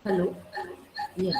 Hello. Yeah.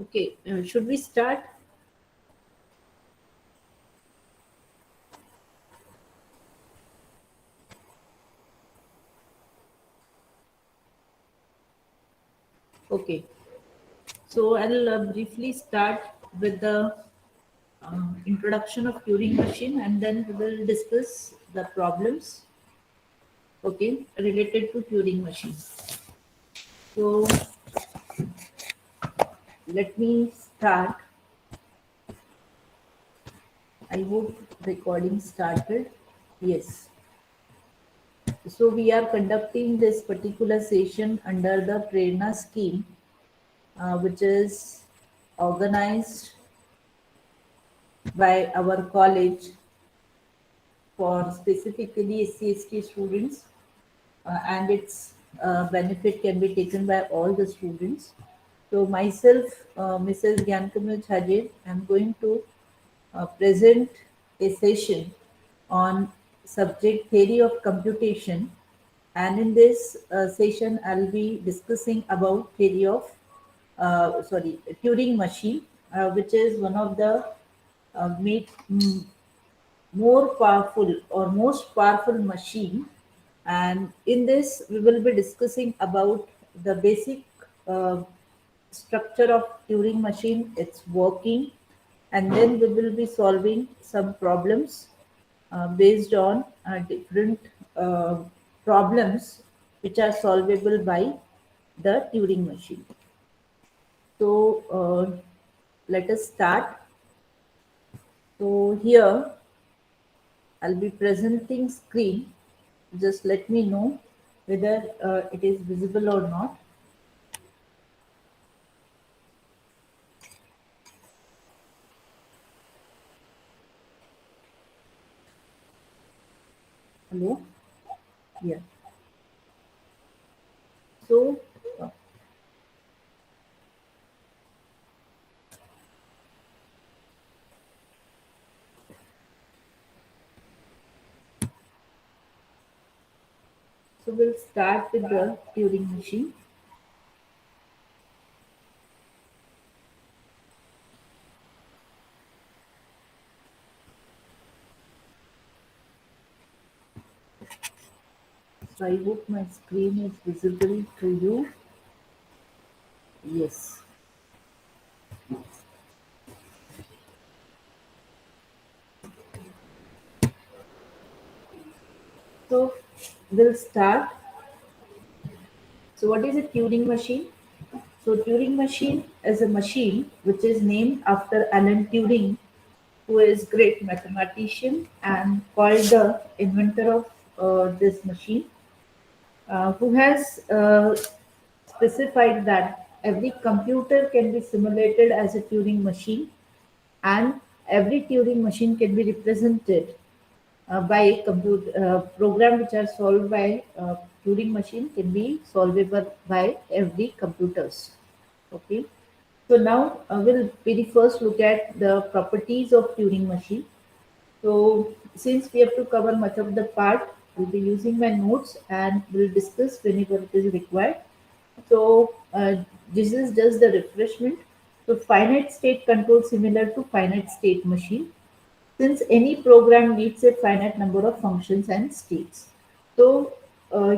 Okay. Should we start? Okay. So I'll briefly start with the introduction of Turing machine, and then we will discuss the problems. Okay, related to Turing machine. So let me start. I hope recording started. Yes. So we are conducting this particular session under the Prerna scheme, which is organized by our college for specifically SC/ST students, and its benefit can be taken by all the students. So myself, Mrs. G.J.Chhajed, I'm going to present a session on subject theory of computation, and in this session I'll be discussing about theory of Turing machine, which is one of the more powerful or most powerful machine. And in this we will be discussing about the basic uh, structure of Turing machine, its working, and then we will be solving some problems based on different uh, problems which are solvable by the Turing machine. So let us start. So here I'll be presenting screen. Just let me know whether it is visible or not. Hello? Yeah. So, uh, so we'll start with the Turing machine. So I hope my screen is visible to you. Yes. So we'll start. So what is a Turing machine? So Turing machine is a machine which is named after Alan Turing, who is great mathematician and called the inventor of this machine, who has specified that every computer can be simulated as a Turing machine, and every Turing machine can be represented by a program which are solved by Turing machine can be solvable by every computers. Okay. So now we'll very first look at the properties of Turing machine. So since we have to cover much of the part, we'll be using my notes and we'll discuss whenever it is required. So this is just the refreshment. So finite state control similar to finite state machine. since any program needs a finite number of functions and states. So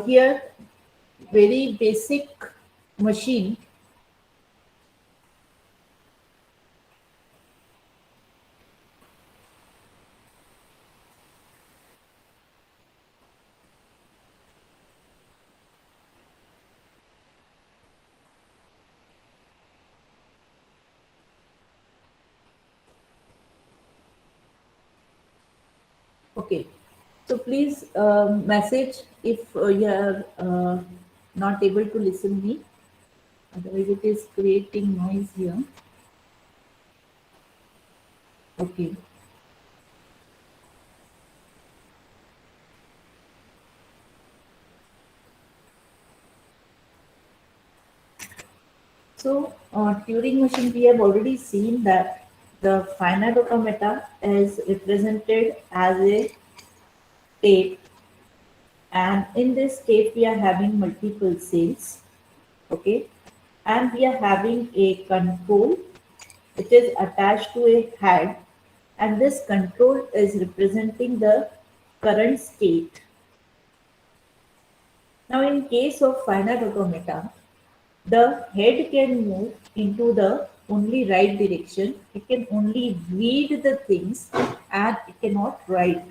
here, very basic machine. Okay, so please message if you are not able to listen me. Otherwise, it is creating noise here. Okay. So, Turing machine, we have already seen that the finite automata is represented as a state, and in this state, we are having multiple cells, okay, and we are having a control which is attached to a head, and this control is representing the current state. Now, in case of finite automata, the head can move into the only right direction. It can only read the things and it cannot write.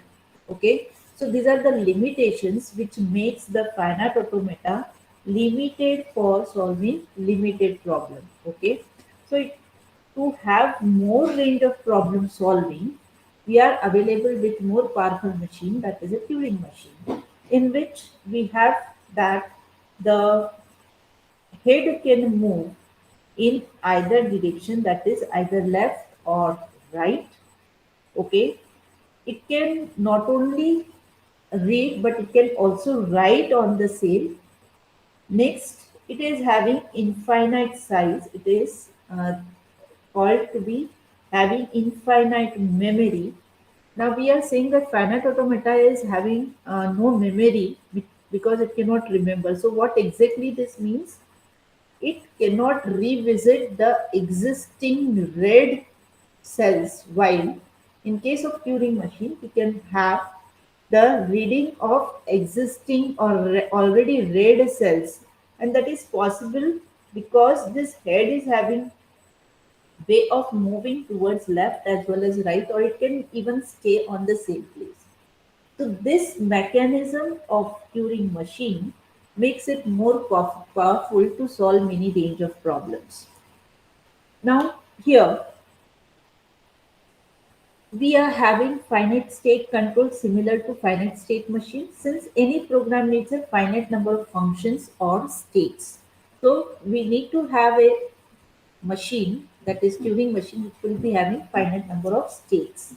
Okay. So these are the limitations which makes the finite automata limited for solving limited problem. Okay. So to have more range of problem solving, we are available with more powerful machine, that is a Turing machine, in which we have that the head can move in either direction, that is either left or right. Okay, it can not only read but it can also write on the same. Next, it is having infinite size. It is called to be having infinite memory. Now we are saying that finite automata is having no memory because it cannot remember. So what exactly this means? It cannot revisit the existing red cells, while in case of Turing machine we can have the reading of existing or already read cells, and that is possible because this head is having way of moving towards left as well as right, or it can even stay on the same place. So this mechanism of Turing machine makes it more powerful to solve many range of problems. Now here we are having finite state control similar to finite state machine, since any program needs a finite number of functions or states. So we need to have a machine, that is Turing machine, which will be having finite number of states.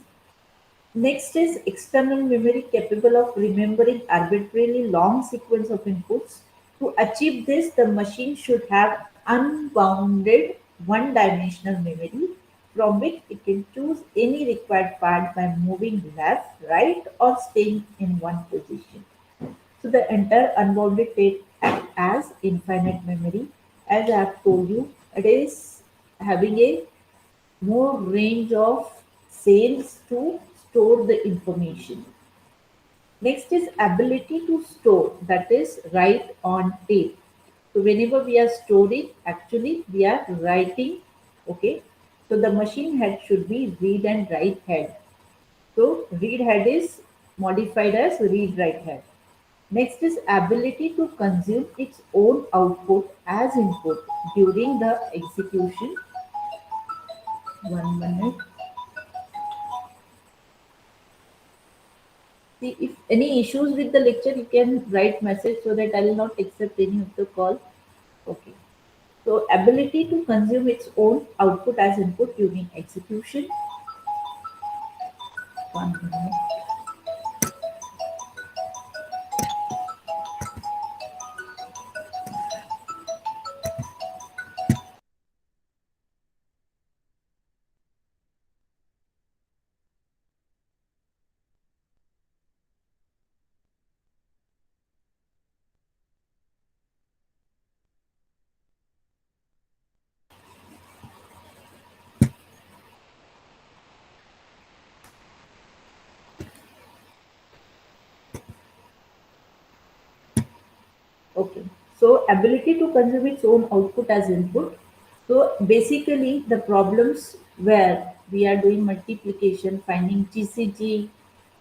Next is external memory capable of remembering arbitrarily long sequence of inputs. To achieve this, the machine should have unbounded one-dimensional memory from which it can choose any required part by moving left, right, or staying in one position. So the entire unbounded state act as infinite memory. As I have told you, it is having a more range of cells to store the information. Next is ability to store, that is write on tape. So whenever we are storing, actually we are writing. Okay. So the machine head should be read and write head. So read head is modified as read write head. Next is ability to consume its own output as input during the execution. 1 minute. See, if any issues with the lecture, you can write message so that I will not accept any of the call. Okay. So ability to consume its own output as input during execution. 1 minute. Okay. So ability to consume its own output as input. So basically the problems where we are doing multiplication, finding GCG,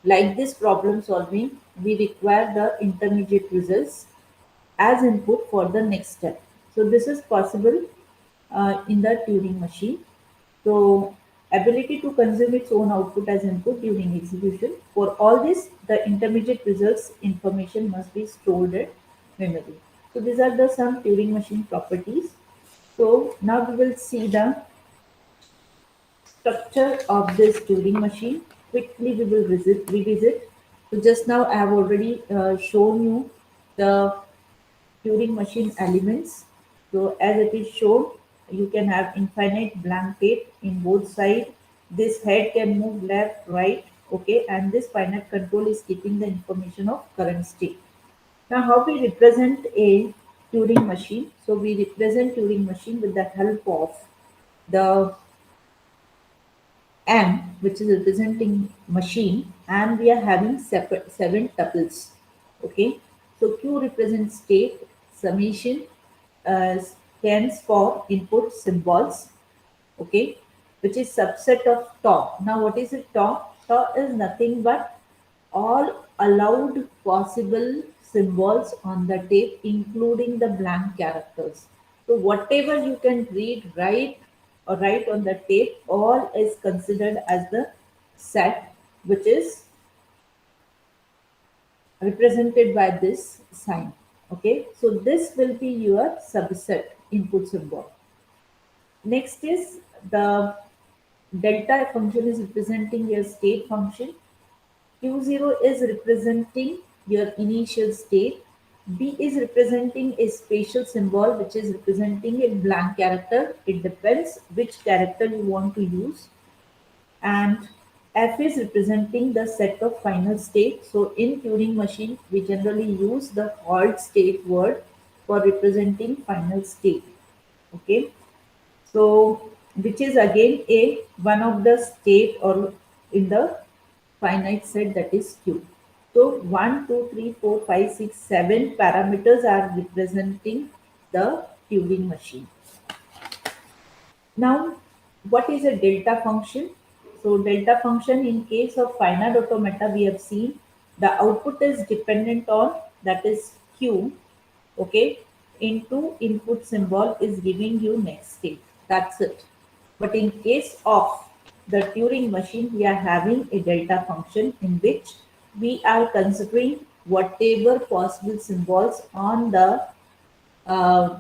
like this problem solving, we require the intermediate results as input for the next step. So this is possible in the Turing machine. So ability to consume its own output as input during execution. For all this, the intermediate results information must be stored at memory. So these are the some Turing machine properties. So now we will see the structure of this Turing machine. Quickly we will revisit. So just now I have already shown you the Turing machine elements. So as it is shown, you can have infinite blank tape in both sides. This head can move left, right, okay, and this finite control is keeping the information of current state. Now, how we represent a Turing machine? So we represent Turing machine with the help of the M, which is representing machine, and we are having separate seven tuples. Okay, so Q represents state, summation stands for input symbols. Okay, which is subset of tau. Now, what is it tau? Tau is nothing but all allowed possible symbols on the tape, including the blank characters. So whatever you can read, write, or write on the tape, all is considered as the set, which is represented by this sign. Okay, so this will be your subset input symbol. Next is the delta function is representing your state function. Q0 is representing your initial state. B is representing a spatial symbol which is representing a blank character. It depends which character you want to use. And F is representing the set of final state. So in Turing machine, we generally use the halt state word for representing final state. Okay. So which is again a one of the state or in the finite set, that is Q. So 1, 2, 3, 4, 5, 6, 7 parameters are representing the Turing machine. Now, what is a delta function? So delta function in case of finite automata, we have seen the output is dependent on, that is Q, okay, into input symbol is giving you next state. That's it. But in case of the Turing machine, we are having a delta function in which we are considering whatever possible symbols on the uh,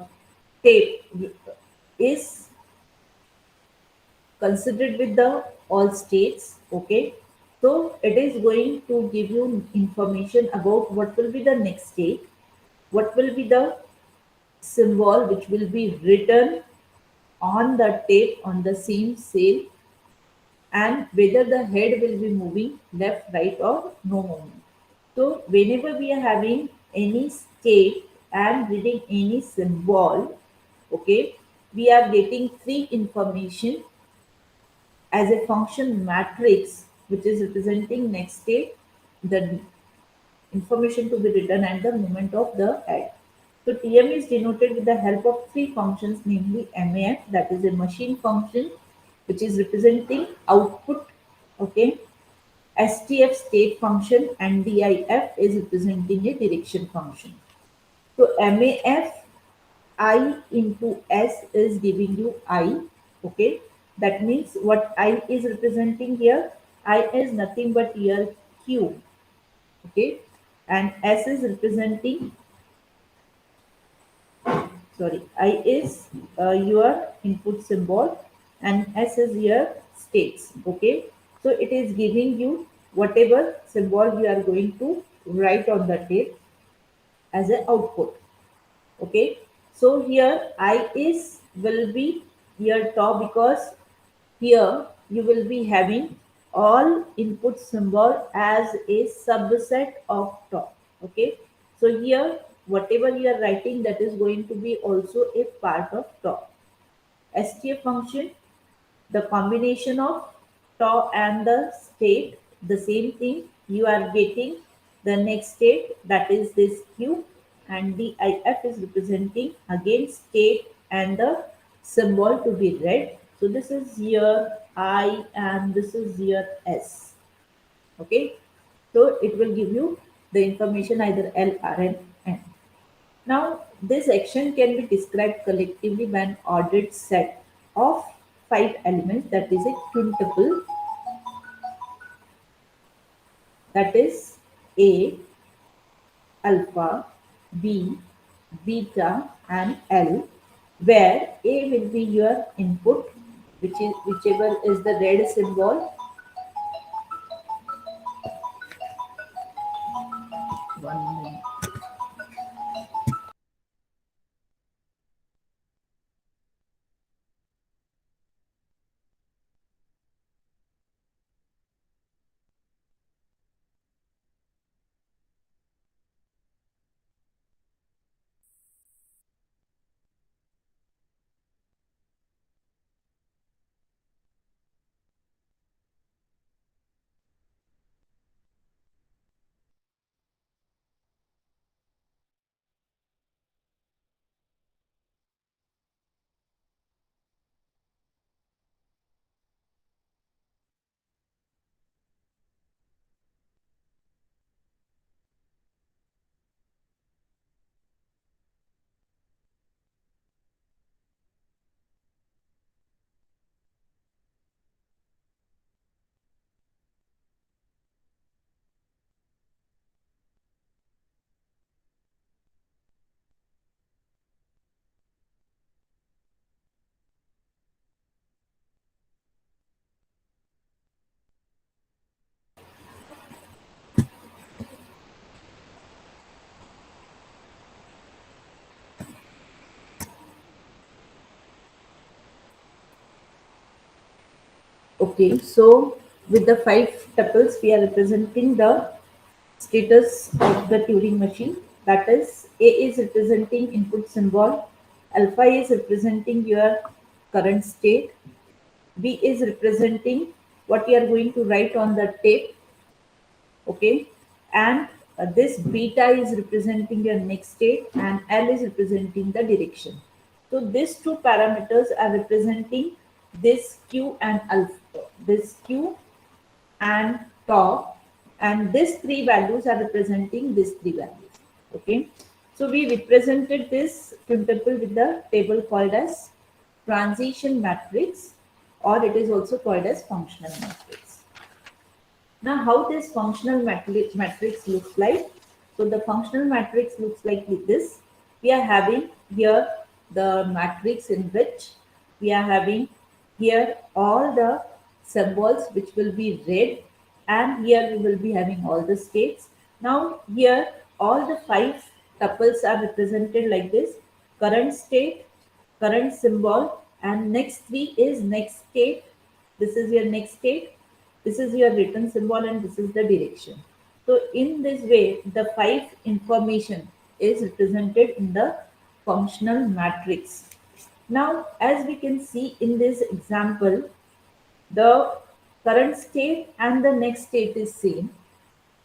tape is considered with the all states. Okay, so it is going to give you information about what will be the next state, what will be the symbol which will be written on the tape on the same cell, and whether the head will be moving left, right, or no movement. So whenever we are having any state and reading any symbol, okay, we are getting three information as a function matrix which is representing next state, the information to be written, and the movement of the head. So TM is denoted with the help of three functions, namely MAF, that is a machine function, which is representing output. Okay, STF state function, and DIF is representing a direction function. So MAF I into S is giving you I. Okay, that means what I is representing here, I is nothing but your Q. Okay, and S is representing, sorry, I is your input symbol, and S is your states. Okay, so it is giving you whatever symbol you are going to write on the tape as an output. Okay, so here I is will be your top, because here you will be having all input symbol as a subset of top. Okay, so here whatever you are writing, that is going to be also a part of top. STF function, the combination of tau and the state, the same thing, you are getting the next state, that is this Q, and DIF is representing again state and the symbol to be read. So this is here I and this is here S. Okay, so it will give you the information either L, R, and N. Now, this action can be described collectively by an ordered set of five elements, that is a quintuple, that is A, alpha, B, beta, and L, where A will be your input, whichever is the red symbol. One minute. Okay, so with the five tuples, we are representing the status of the Turing machine. That is, A is representing input symbol, alpha is representing your current state, B is representing what you are going to write on the tape, okay, and this beta is representing your next state, and L is representing the direction. So these two parameters are representing this Q and alpha, this Q and top, and these three values are representing these three values. Okay, so we represented this quintuple with the table called as transition matrix, or it is also called as functional matrix. Now, how this functional matrix looks like? So the functional matrix looks like this. We are having here the matrix in which we are having here all the symbols which will be read, and here we will be having all the states. Now here all the five tuples are represented like this: current state, current symbol, and next three is next state. This is your next state, this is your written symbol, and this is the direction. So in this way, the five information is represented in the functional matrix. Now, as we can see in this example, the current state and the next state is same.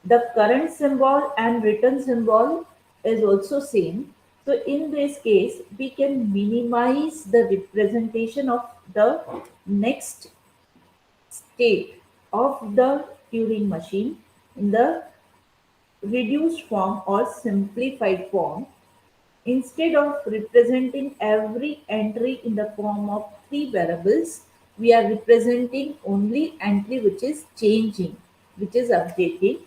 The current symbol and written symbol is also same. So in this case, we can minimize the representation of the next state of the Turing machine in the reduced form or simplified form. Instead of representing every entry in the form of three variables, we are representing only entry which is changing, which is updating.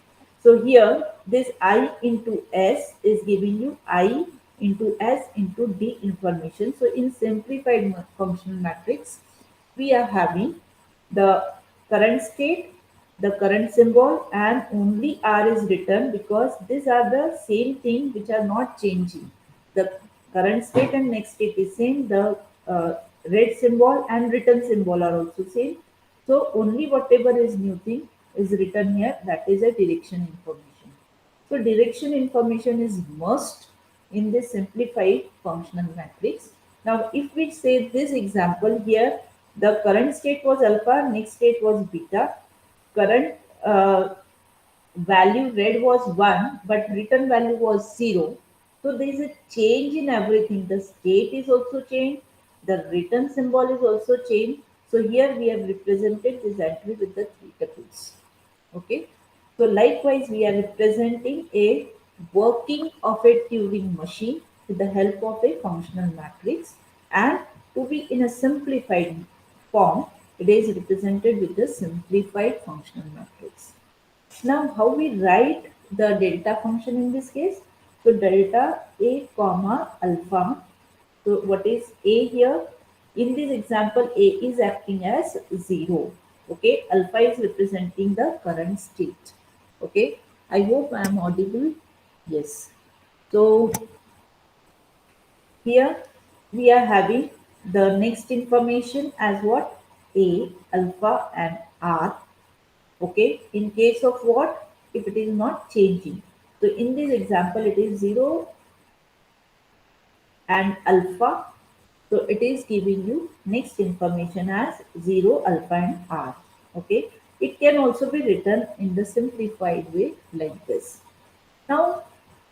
So here this I into S is giving you I into S into D information. So in simplified functional matrix, we are having the current state, the current symbol, and only R is written because these are the same thing which are not changing. The current state and next state is same. The red symbol and written symbol are also same. So only whatever is new thing is written here, that is a direction information. So direction information is must in this simplified functional matrix. Now, if we say this example here, the current state was alpha, next state was beta, current value read was 1, but written value was 0. So there is a change in everything. The state is also changed. The written symbol is also changed. So here we have represented this entry with the three tuples. Okay. So likewise, we are representing a working of a Turing machine with the help of a functional matrix, and to be in a simplified form, it is represented with the simplified functional matrix. Now, how we write the delta function in this case? So, delta a comma alpha. So, what is a here? In this example, a is acting as 0. Okay, alpha is representing the current state. Okay, I hope I am audible. Yes. So, here we are having the next information as what? A, alpha, and R. Okay, in case of what? If it is not changing. So in this example, it is 0 and alpha. So it is giving you next information as 0, alpha, and R. Okay, it can also be written in the simplified way like this. Now,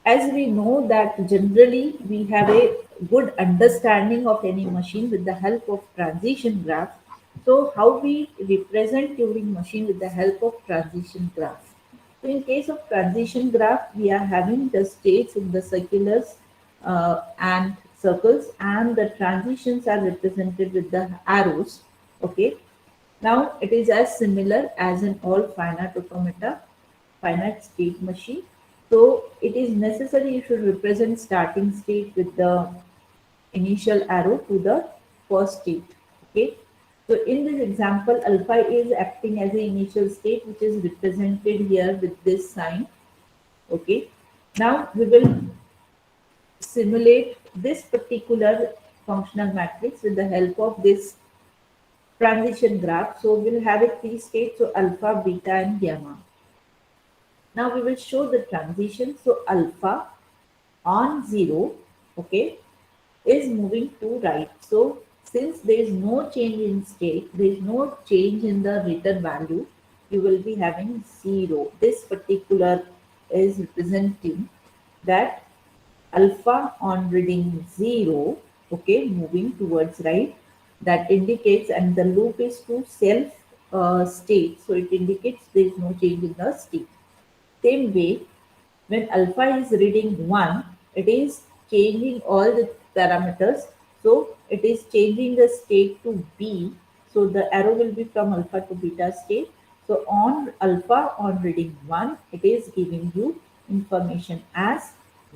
as we know that generally we have a good understanding of any machine with the help of transition graph. So how we represent Turing machine with the help of transition graph? So in case of transition graph, we are having the states in the circulars and circles, and the transitions are represented with the arrows. Okay. Now it is as similar as in all finite automata, finite state machine. So it is necessary you should represent starting state with the initial arrow to the first state. Okay. So in this example, alpha is acting as the initial state, which is represented here with this sign. Okay. Now we will simulate this particular functional matrix with the help of this transition graph. So we'll have it three states, so alpha, beta, and gamma. Now we will show the transition. So alpha on 0, okay, is moving to right. So since there is no change in state, there is no change in the return value, you will be having 0. This particular is representing that alpha on reading 0, okay, moving towards right. That indicates, and the loop is to self state, so it indicates there is no change in the state. Same way, when alpha is reading 1, it is changing all the parameters. So it is changing the state to B. So the arrow will be from alpha to beta state. So on alpha on reading 1, it is giving you information as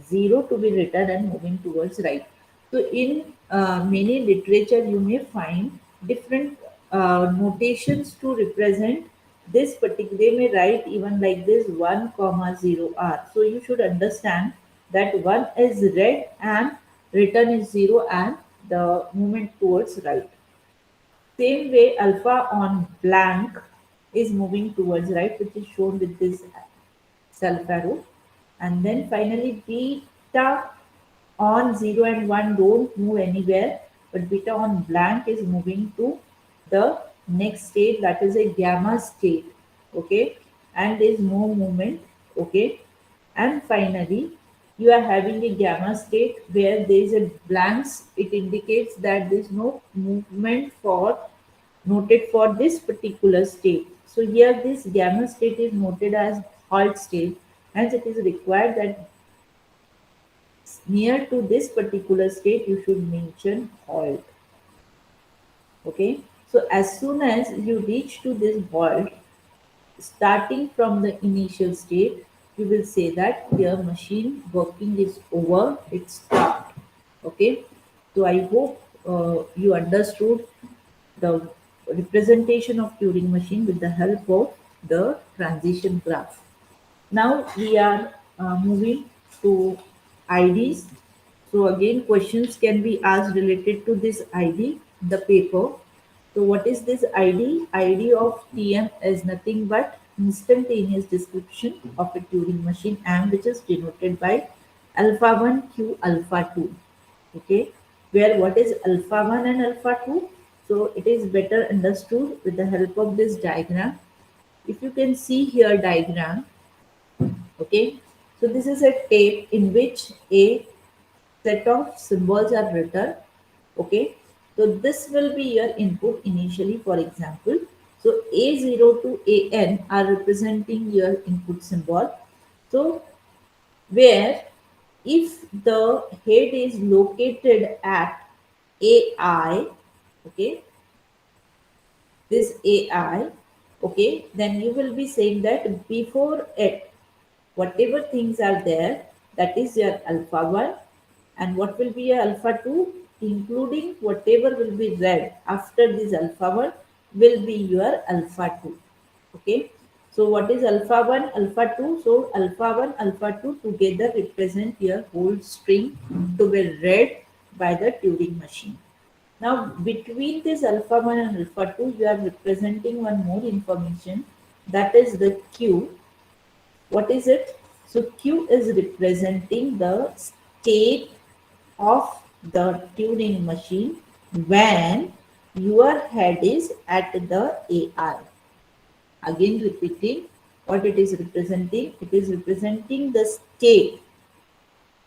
0 to be written and moving towards right. So in many literature, you may find different notations to represent this particular. They may write even like this 1 comma 0 r. So you should understand that 1 is read and written is 0 and the movement towards right. Same way, alpha on blank is moving towards right, which is shown with this self arrow. And then finally, beta on 0 and 1 don't move anywhere, but beta on blank is moving to the next state, that is a gamma state. Okay, and there is no movement. Okay, and finally you are having a gamma state where there is a blanks. It indicates that there is no movement for noted for this particular state. So here this gamma state is noted as halt state, hence it is required that near to this particular state you should mention halt. Okay, so as soon as you reach to this halt, starting from the initial state, you will say that your machine working is over, it's stopped. Okay, so I hope you understood the representation of Turing machine with the help of the transition graph. Now we are moving to IDs. So again, questions can be asked related to this ID, the paper. So what is this ID? ID of TM is nothing but instantaneous description of a Turing machine, and which is denoted by alpha 1 q alpha 2. Okay, where what is alpha 1 and alpha 2? So it is better understood with the help of this diagram. If you can see here diagram, okay, so this is a tape in which a set of symbols are written. Okay, so this will be your input initially. For example, so a0 to an are representing your input symbol. So where if the head is located at ai, okay, this ai, okay, then you will be saying that before it, whatever things are there, that is your alpha 1, and what will be your alpha 2, including whatever will be read after this alpha 1 will be your alpha 2. Okay, so what is alpha 1, alpha 2? So alpha 1, alpha 2 together represent your whole string to be read by the Turing machine. Now, between this alpha 1 and alpha 2, you are representing one more information, that is the Q. What is it? So, Q is representing the state of the Turing machine when your head is at the AI. Again, repeating what it is representing. It is representing the state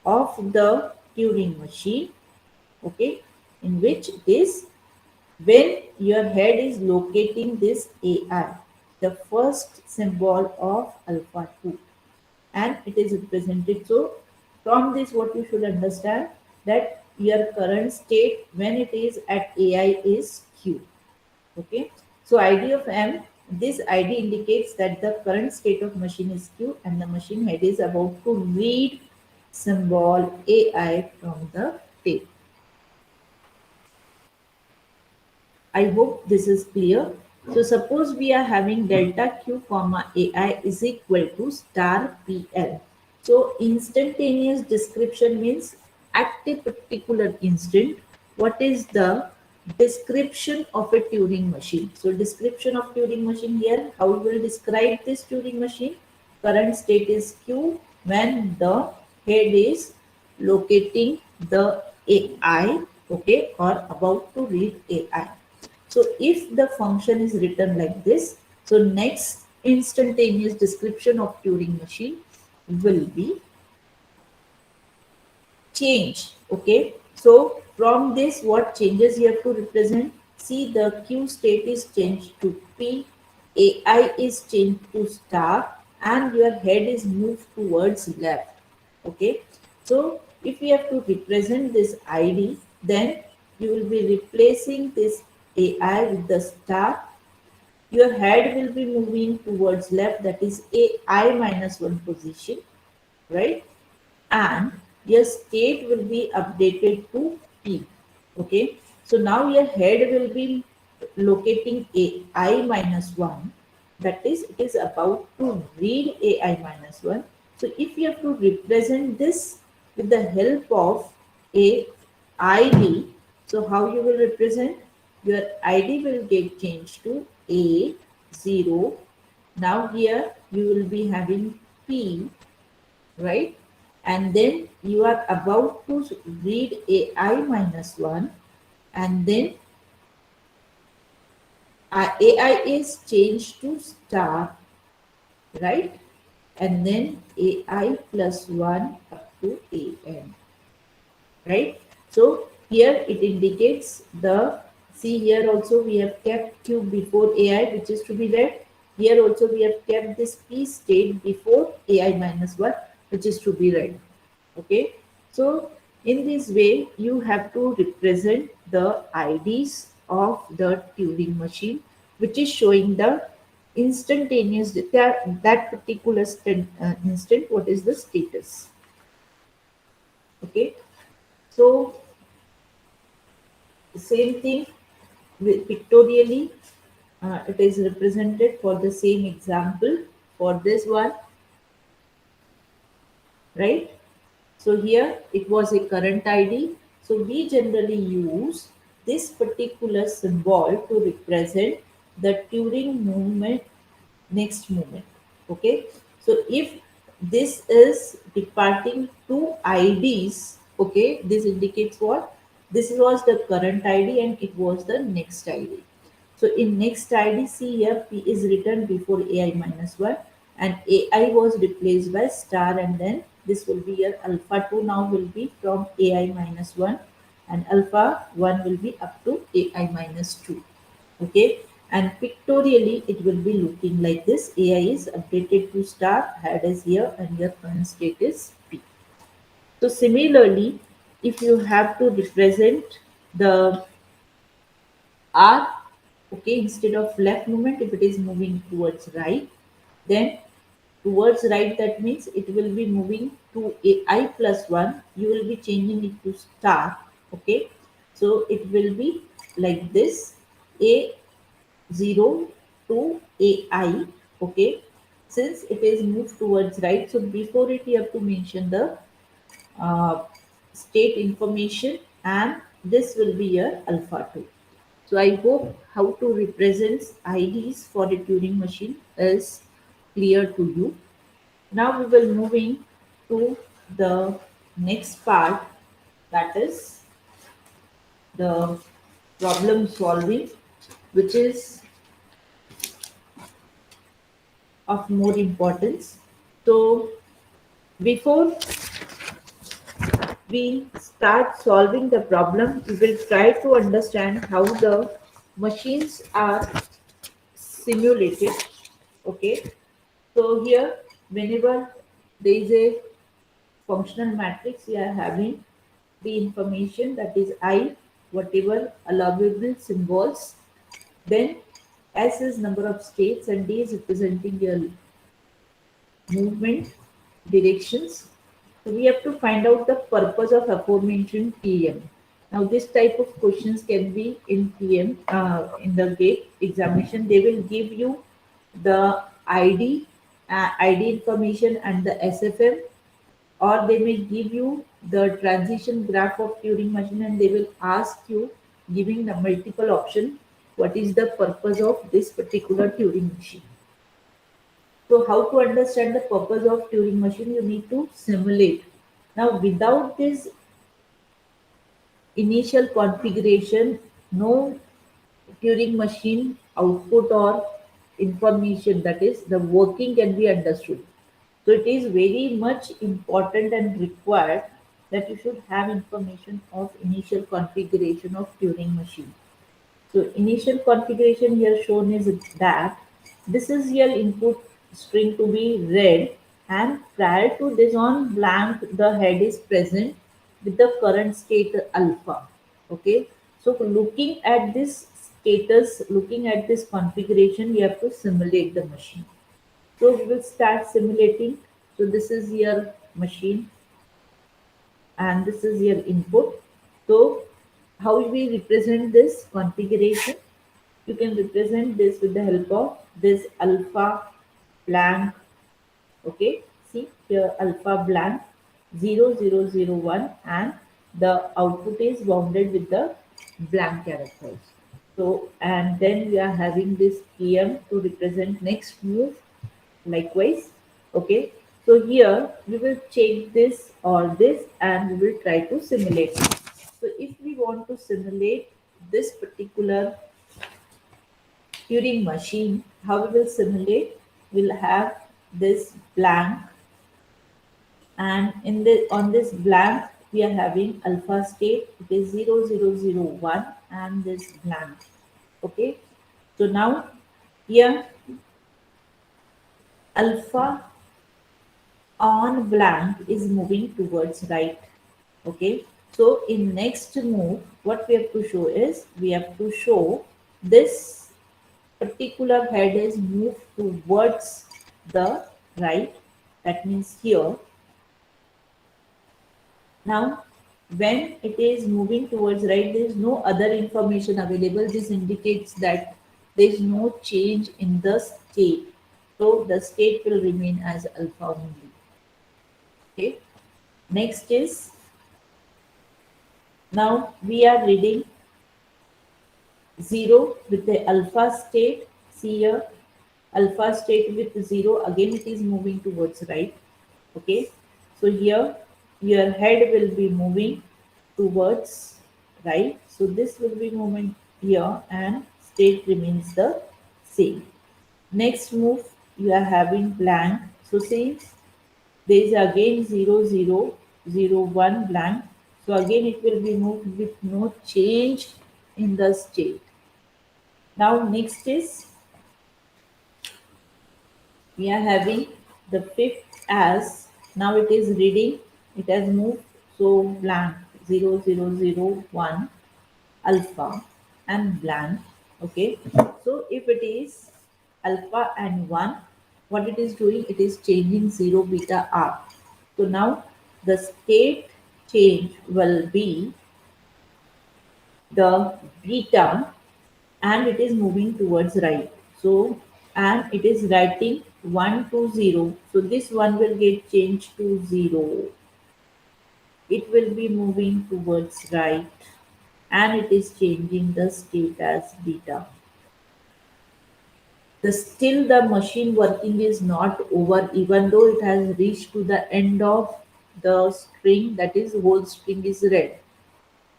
of the Turing machine, okay, in which it is when your head is locating this AI, the first symbol of alpha 2, and it is represented. So, from this, what you should understand, that your current state when it is at AI is Q. Okay, so ID of M, this ID indicates that the current state of machine is Q and the machine head is about to read symbol AI from the tape. I hope this is clear. So suppose we are having delta Q comma AI is equal to star PL. So instantaneous description means at a particular instant, what is the description of a Turing machine? So description of Turing machine here, how we will describe this Turing machine? Current state is Q when the head is locating the AI, okay, or about to read AI. So if the function is written like this, so next instantaneous description of Turing machine will be change. Okay. So from this, what changes you have to represent? See, the Q state is changed to P, AI is changed to star, and your head is moved towards left. Okay. So if we have to represent this ID, then you will be replacing this AI with the star. Your head will be moving towards left, that is AI minus 1 position, right? And your state will be updated to P. Okay, so now your head will be locating AI minus 1, that is, it is about to read AI minus 1. So if you have to represent this with the help of a ID, so how you will represent? Your ID will get changed to A0. Now here you will be having P, right? And then you are about to read AI minus 1, and then AI is changed to star, right? And then AI plus 1 up to AN, right? So here it indicates the, see here also we have kept Q before AI, which is to be read. Here also we have kept this P state before AI minus 1, which is to be read. Okay, so in this way you have to represent the IDs of the Turing machine, which is showing the instantaneous, that particular instant, what is the status. Okay, so same thing with pictorially, it is represented for the same example for this one, right? So here it was a current ID. So we generally use this particular symbol to represent the Turing movement, next movement. Okay. So if this is departing two IDs, okay, this indicates what? This was the current ID and it was the next ID. So in next ID, see here P is written before AI minus 1 and AI was replaced by star, and then this will be your alpha 2 now will be from ai minus 1, and alpha 1 will be up to ai minus 2. Okay, and pictorially it will be looking like this. ai is updated to star, head is here, and your current state is p. So similarly, if you have to represent the r, okay, instead of left movement, if it is moving towards right, then towards right, that means it will be moving to ai plus 1, you will be changing it to star. Okay, so it will be like this, a 0 to ai. Okay, since it is moved towards right, so before it you have to mention the uh, state information, and this will be your alpha 2. So I hope how to represent IDs for a Turing machine is clear to you. Now we will moving to the next part, that is the problem solving, which is of more importance. So before we start solving the problem, we will try to understand how the machines are simulated. Okay, so here whenever there is a functional matrix, we are having the information, that is I, whatever allowable symbols, then S is number of states, and D is representing your movement directions. So we have to find out the purpose of aforementioned TM. Now this type of questions can be in TM, in the gate examination. They will give you the ID, ID information and the SFM, or they may give you the transition graph of Turing machine, and they will ask you, giving the multiple option, what is the purpose of this particular Turing machine. So how to understand the purpose of Turing machine? You need to simulate. Now without this initial configuration, no Turing machine output or information, that is the working, can be understood. So it is very much important and required that you should have information of initial configuration of Turing machine. So initial configuration here shown is that this is your input string to be read, and prior to this on blank the head is present with the current state alpha. Okay. So looking at this status, looking at this configuration, you have to simulate the machine. So we will start simulating. So this is your machine and this is your input. So how we represent this configuration? You can represent this with the help of this alpha blank. Okay, see here alpha blank 0001, and the output is bounded with the blank characters. So and then we are having this PM to represent next move likewise. Okay, so here we will check this or this, and we will try to simulate it. So if we want to simulate this particular Turing machine, how we will simulate? We'll have this blank, and in the on this blank we are having alpha state, it is 0001, and this blank. Okay, so now here alpha on blank is moving towards right. Okay, so in next move what we have to show is, we have to show this particular head is moved towards the right, that means here. Now when it is moving towards right, there is no other information available. This indicates that there is no change in the state, so the state will remain as alpha only. Okay, next is, now we are reading 0 with the alpha state. See here, alpha state with 0, again it is moving towards right. Okay, so here your head will be moving towards right, so this will be moving here, and state remains the same. Next move you are having blank. So see, There is again 0, 0, 0, 1 blank. So again it will be moved with no change in the state. Now next is we are having the fifth as now it is reading, it has moved, so blank 0, 0, 0, 1 alpha and blank. Okay, so if it is alpha and 1, what it is doing, it is changing 0 beta r. So now the state change will be the beta, and it is moving towards right. So and it is writing 1 to 0. So this one will get changed to 0. It will be moving towards right, and it is changing the state as beta. The still the machine working is not over, even though it has reached to the end of the string, that is whole string is read.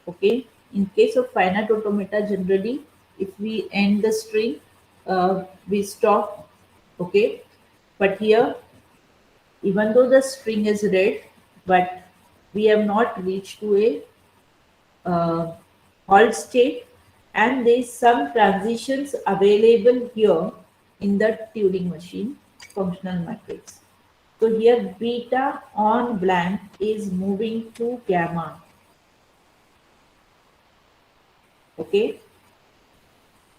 Okay, in case of finite automata, generally if we end the string, we stop. Okay, but here, even though the string is read, but we have not reached to a halt state, and there is some transitions available here in the Turing machine functional matrix. So here beta on blank is moving to gamma. Okay,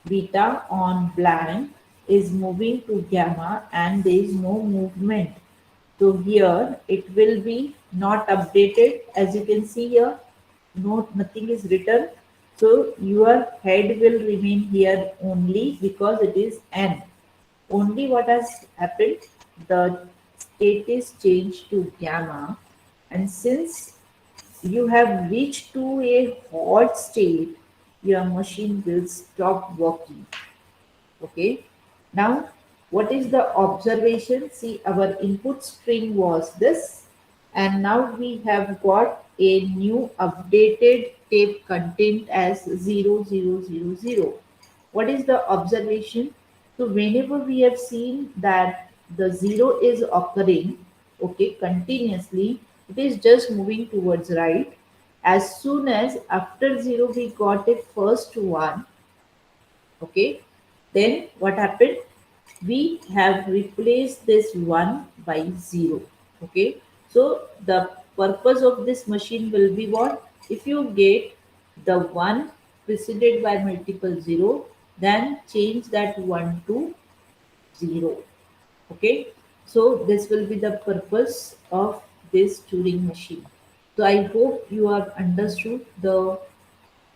beta on blank is moving to gamma, and there is no movement. So here it will be not updated, as you can see here, no, nothing is written. So your head will remain here only because it is n. Only what has happened, the state is changed to gamma, and since you have reached to a hot state, your machine will stop working. Okay. Now, what is the observation? See, our input string was this, and now we have got a new updated tape content as 0, 0, 0, 0. What is the observation? So, whenever we have seen that the 0 is occurring, okay, continuously, it is just moving towards right. As soon as after 0 we got a first 1, okay, then what happened, we have replaced this 1 by 0. Okay, so the purpose of this machine will be what, if you get the 1 preceded by multiple 0, then change that 1 to 0. Okay, so this will be the purpose of this Turing machine. So I hope you have understood the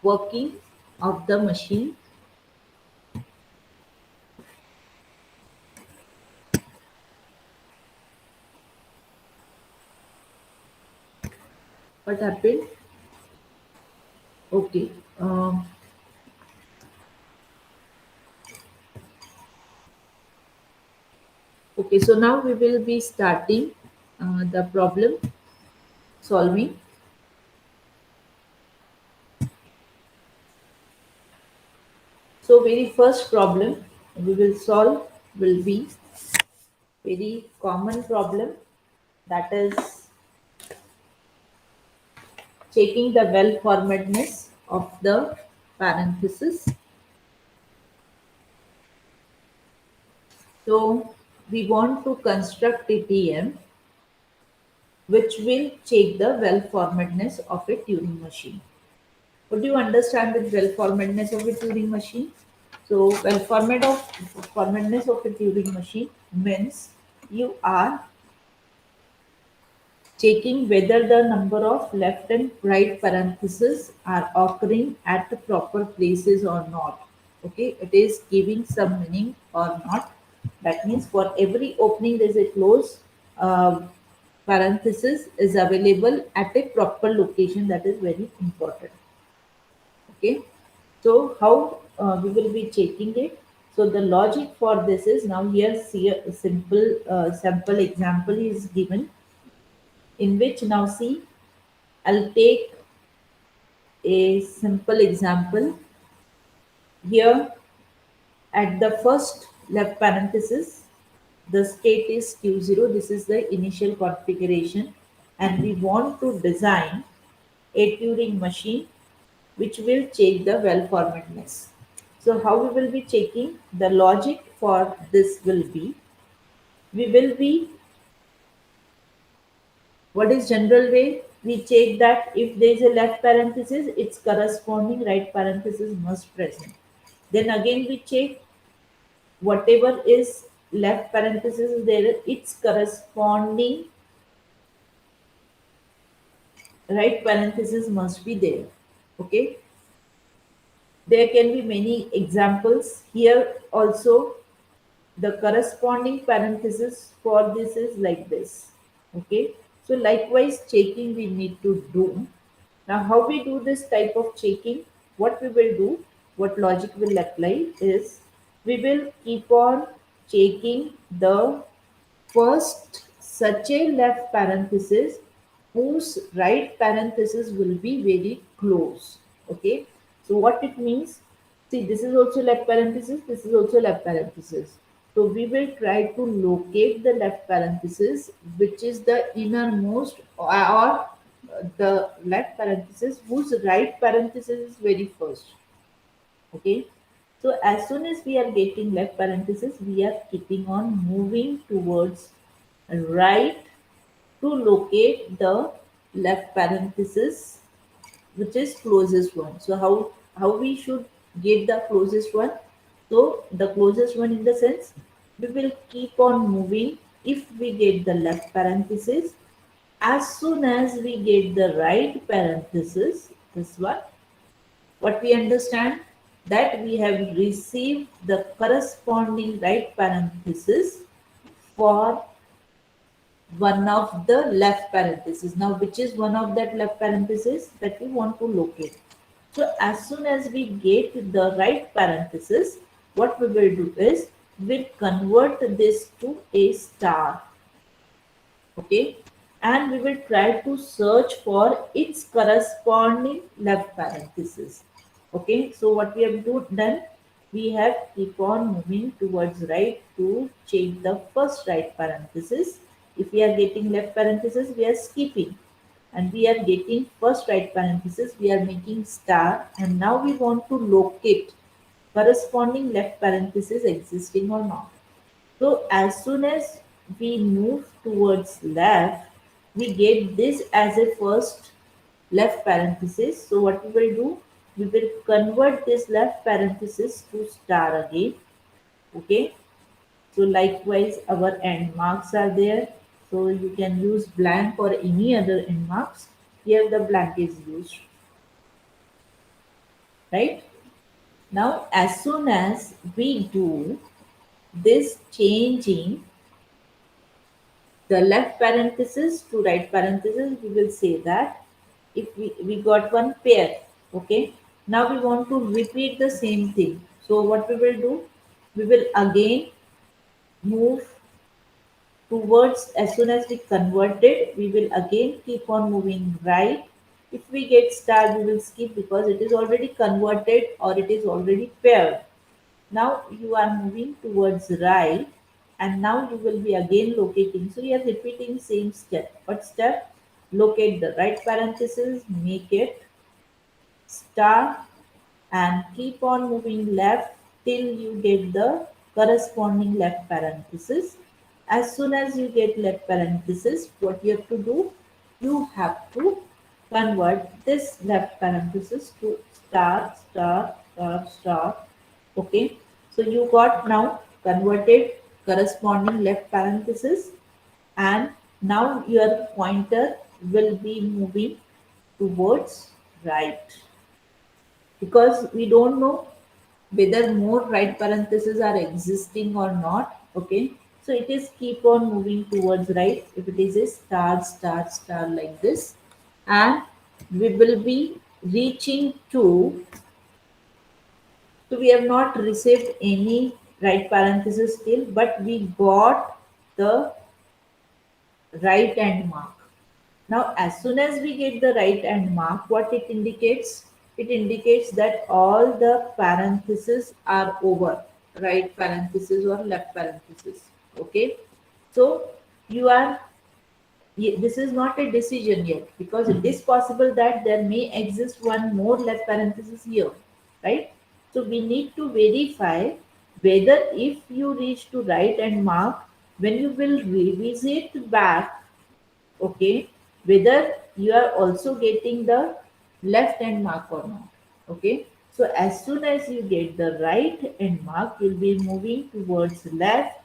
working of the machine. What happened? Okay. Okay, so now we will be starting the problem solving. So very first problem we will solve will be very common problem, that is checking the well formatness of the parenthesis. So we want to construct a TM which will check the well formatness of a Turing machine. Would you understand the well formatness of a Turing machine? So, formatness of a Turing machine means you are checking whether the number of left and right parentheses are occurring at the proper places or not. Okay, it is giving some meaning or not. That means for every opening there is a close parenthesis is available at a proper location. That is very important. Okay, so how we will be checking it? So the logic for this is, now here see a simple sample example is given, in which now see, I'll take a simple example here. At the first left parenthesis, the state is Q0. This is the initial configuration, and we want to design a Turing machine which will check the well formatness. So how we will be checking? The logic for this will be, we will be, what is general way? We check that if there is a left parenthesis, its corresponding right parenthesis must present. Then again we check whatever is left parenthesis is there, its corresponding right parenthesis must be there. Okay, there can be many examples here also. The corresponding parenthesis for this is like this. Okay, so likewise checking we need to do. Now how we do this type of checking? What we will do, what logic will apply is, we will keep on checking the first such a left parenthesis whose right parenthesis will be very close. Okay, so what it means, see, this is also left parenthesis, this is also left parenthesis. So we will try to locate the left parenthesis which is the innermost, or the left parenthesis whose right parenthesis is very first. Okay, so as soon as we are getting left parenthesis, we are keeping on moving towards right to locate the left parenthesis which is closest one. So how we should get the closest one? So the closest one, in the sense, we will keep on moving. If we get the left parenthesis, as soon as we get the right parenthesis, this one, what we understand, that we have received the corresponding right parenthesis for one of the left parentheses. Now, which is one of that left parentheses that we want to locate? So, as soon as we get the right parenthesis, what we will do is, we'll convert this to a star. Okay, and we will try to search for its corresponding left parenthesis. Okay, so what we have done, we have keep on moving towards right to check the first right parenthesis. If we are getting left parenthesis, we are skipping, and we are getting first right parenthesis, we are making star, and now we want to locate corresponding left parenthesis existing or not. So as soon as we move towards left, we get this as a first left parenthesis. So what we will do, we will convert this left parenthesis to star again. Okay. So likewise our end marks are there. So you can use blank or any other end marks. Here the blank is used. Right. Now as soon as we do this changing the left parenthesis to right parenthesis, we will say that if we got one pair. Okay, now we want to repeat the same thing. So what we will do, we will again move towards, as soon as we convert it, we will again keep on moving right. If we get star, we will skip because it is already converted or it is already paired. Now you are moving towards right, and now you will be again locating. So you are repeating same step. What step? Locate the right parenthesis, make it star, and keep on moving left till you get the corresponding left parenthesis. As soon as you get left parenthesis, what you have to do? You have to convert this left parenthesis to star, star, star, star. Okay, so you got now converted corresponding left parenthesis, and now your pointer will be moving towards right, because we don't know whether more right parentheses are existing or not. Okay, so it is keep on moving towards right if it is a star, star, star like this, and we will be reaching to, so we have not received any right parenthesis still, but we got the right end mark. Now, as soon as we get the right end mark, what it indicates? It indicates that all the parentheses are over, right parenthesis or left parenthesis. Okay, so you are this is not a decision yet, because it is possible that there may exist one more left parenthesis here, right? So we need to verify whether if you reach to right and mark, when you will revisit back, okay, whether you are also getting the left end mark or not. Okay, so as soon as you get the right end mark, you'll be moving towards left.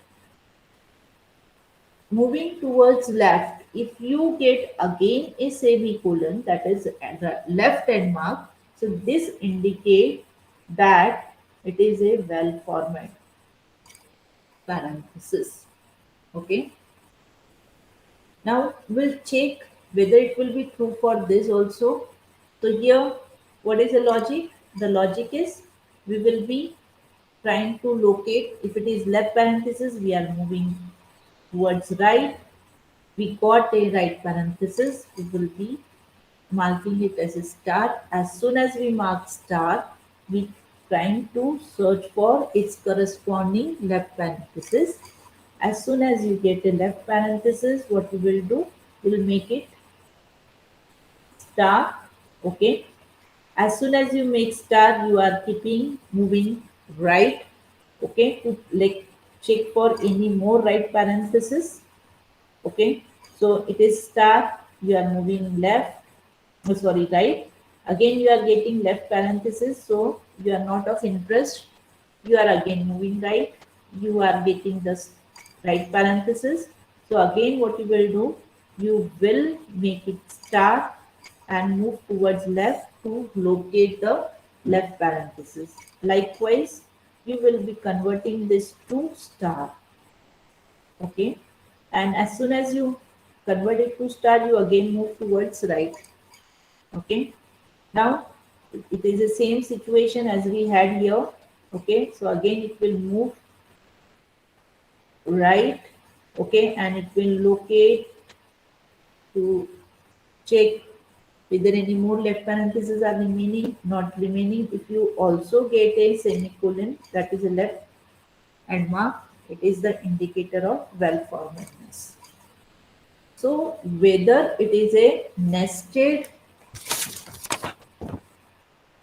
Moving towards left, if you get again a semicolon, that is at the left end mark, so this indicate that it is a well formed parenthesis. Okay, now we'll check whether it will be true for this also. So here, what is the logic? The logic is we will be trying to locate, if it is left parenthesis, we are moving towards right. We got a right parenthesis, we will be marking it as a star. As soon as we mark star, we trying to search for its corresponding left parenthesis. As soon as you get a left parenthesis, what we will do, we will make it star. Okay. As soon as you make star, you are keeping moving right. Okay, to like check for any more right parenthesis. Okay, so it is star, you are moving left, oh, sorry, right. Again you are getting left parenthesis, so you are not of interest. You are again moving right, you are getting the right parenthesis. So again what you will do, you will make it star and move towards left to locate the left parenthesis. Likewise, you will be converting this to star. Okay, and as soon as you convert it to star, you again move towards right. Okay, now it is the same situation as we had here. Okay, so again it will move right. Okay, and it will locate to check whether any more left parentheses are remaining, not remaining. If you also get a semicolon, that is a left and mark, it is the indicator of well formedness. So whether it is a nested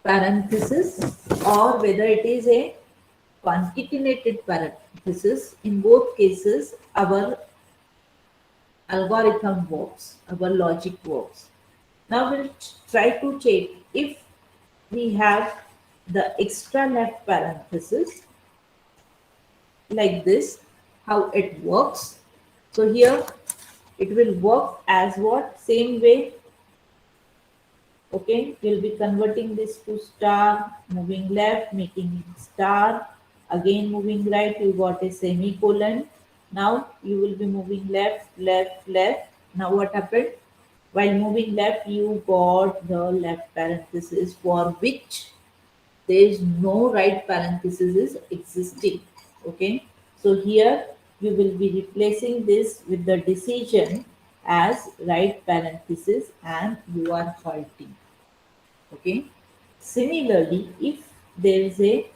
parenthesis or whether it is a concatenated parenthesis, in both cases our algorithm works, our logic works. Now we'll try to check if we have the extra left parenthesis like this, how it works. So here it will work as what? Same way. Okay, we'll be converting this to star, moving left, making it star, again moving right, you got a semicolon. Now you will be moving left, left, left. Now what happened? While moving left, you got the left parenthesis for which there is no right parenthesis is existing. Okay, so here we will be replacing this with the decision as right parenthesis and you are halting. Okay, similarly if there is a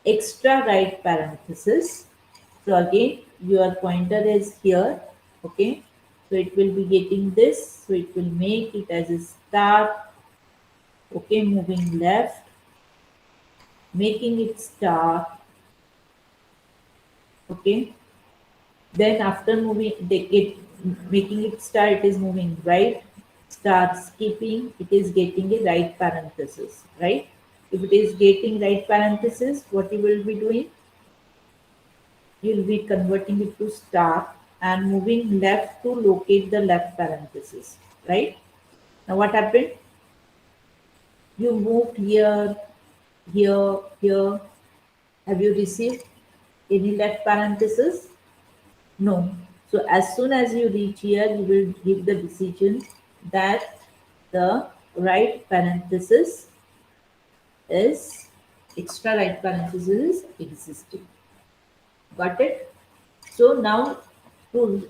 extra right parenthesis, so again your pointer is here. Okay, so it will be getting this, so it will make it as a star. Okay, moving left, making it star. Okay, then after moving they get making it star, it is moving right, start skipping, it is getting a right parenthesis, right? If it is getting right parenthesis, what you will be doing, you will be converting it to star and moving left to locate the left parenthesis, right? Now what happened, you moved here, here, here. Have you received any left parenthesis? No. So as soon as you reach here, you will give the decision that the right parenthesis is extra right parenthesis is existing. Got it? So now to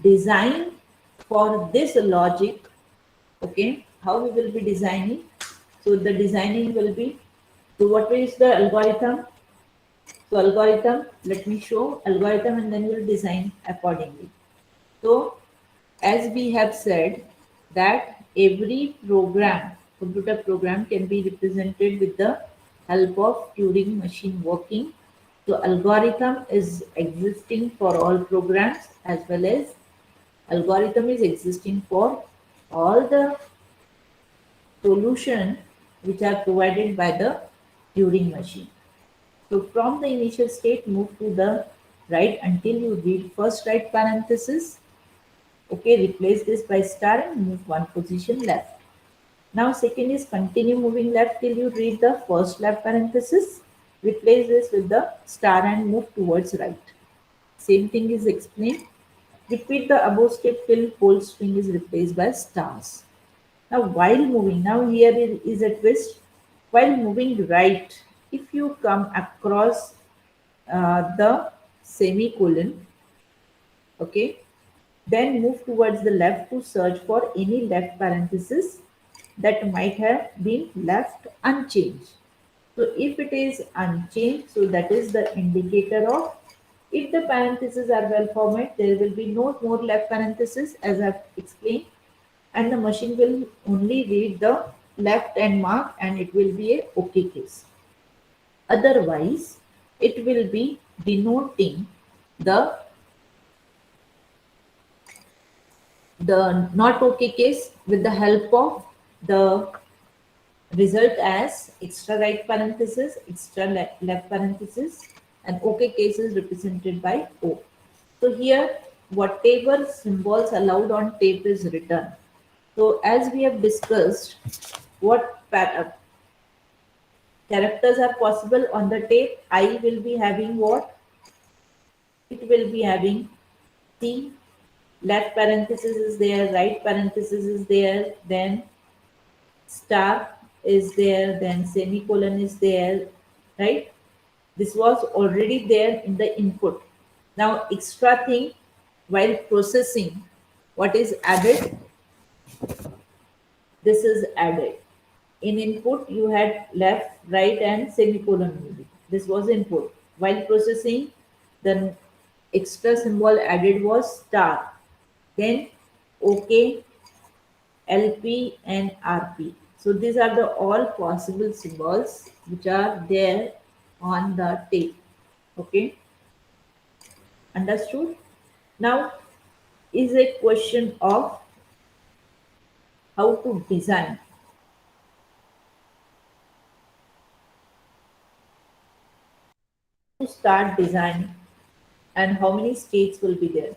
design for this logic, okay, how we will be designing? So the designing will be, so what is the algorithm? So algorithm, let me show algorithm and then we'll design accordingly. So as we have said that every program, computer program can be represented with the help of Turing machine working. So algorithm is existing for all programs as well as algorithm is existing for all the solution which are provided by the Turing machine. So from the initial state, move to the right until you read first right parenthesis. Okay, replace this by star and move one position left. Now second is continue moving left till you read the first left parenthesis. Replace this with the star and move towards right. Same thing is explained. Repeat the above step till whole string is replaced by stars. Now while moving, now here is a twist. While moving right, if you come across the semicolon, okay, then move towards the left to search for any left parenthesis that might have been left unchanged. So if it is unchanged, so that is the indicator of if the parentheses are well formatted, there will be no more left parenthesis as I've explained, and the machine will only read the left end mark and it will be a OK case. Otherwise, it will be denoting the not OK case with the help of the result as extra right parenthesis, extra left parenthesis, and OK case is represented by O. So here, whatever symbols allowed on tape is written. So as we have discussed, what characters are possible on the tape, I will be having what? It will be having C, left parenthesis is there, right parenthesis is there, then star is there, then semicolon is there, right? This was already there in the input. Now, extra thing while processing, what is added? This is added. In input, you had left, right, and semicolon only. This was input. While processing, the extra symbol added was star. Then OK, LP, and RP. So these are the all possible symbols which are there on the tape. Okay, understood? Now is a question of how to design. To start designing and how many states will be there.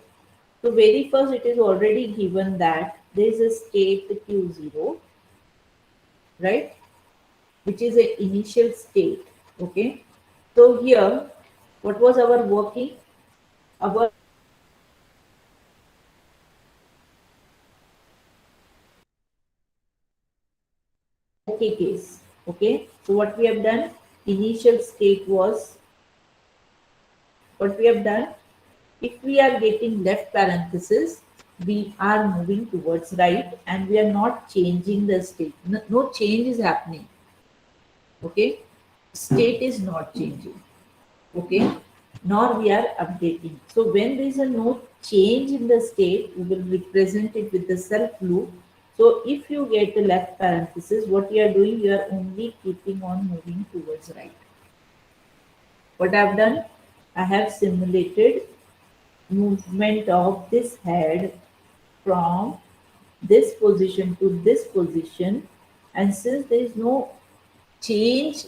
So very first it is already given that there is a state Q0, right? Which is an initial state. Okay. So here, what was our working? Our okay case. Okay. So what we have done? Initial state was what we have done. If we are getting left parenthesis, we are moving towards right and we are not changing the state. No change is happening. Okay. State is not changing. Okay, nor we are updating. So when there is a no change in the state, we will represent it with the self loop. So if you get the left parenthesis, what you are doing, you are only keeping on moving towards right. What I've done, I have simulated movement of this head from this position to this position, and since there is no change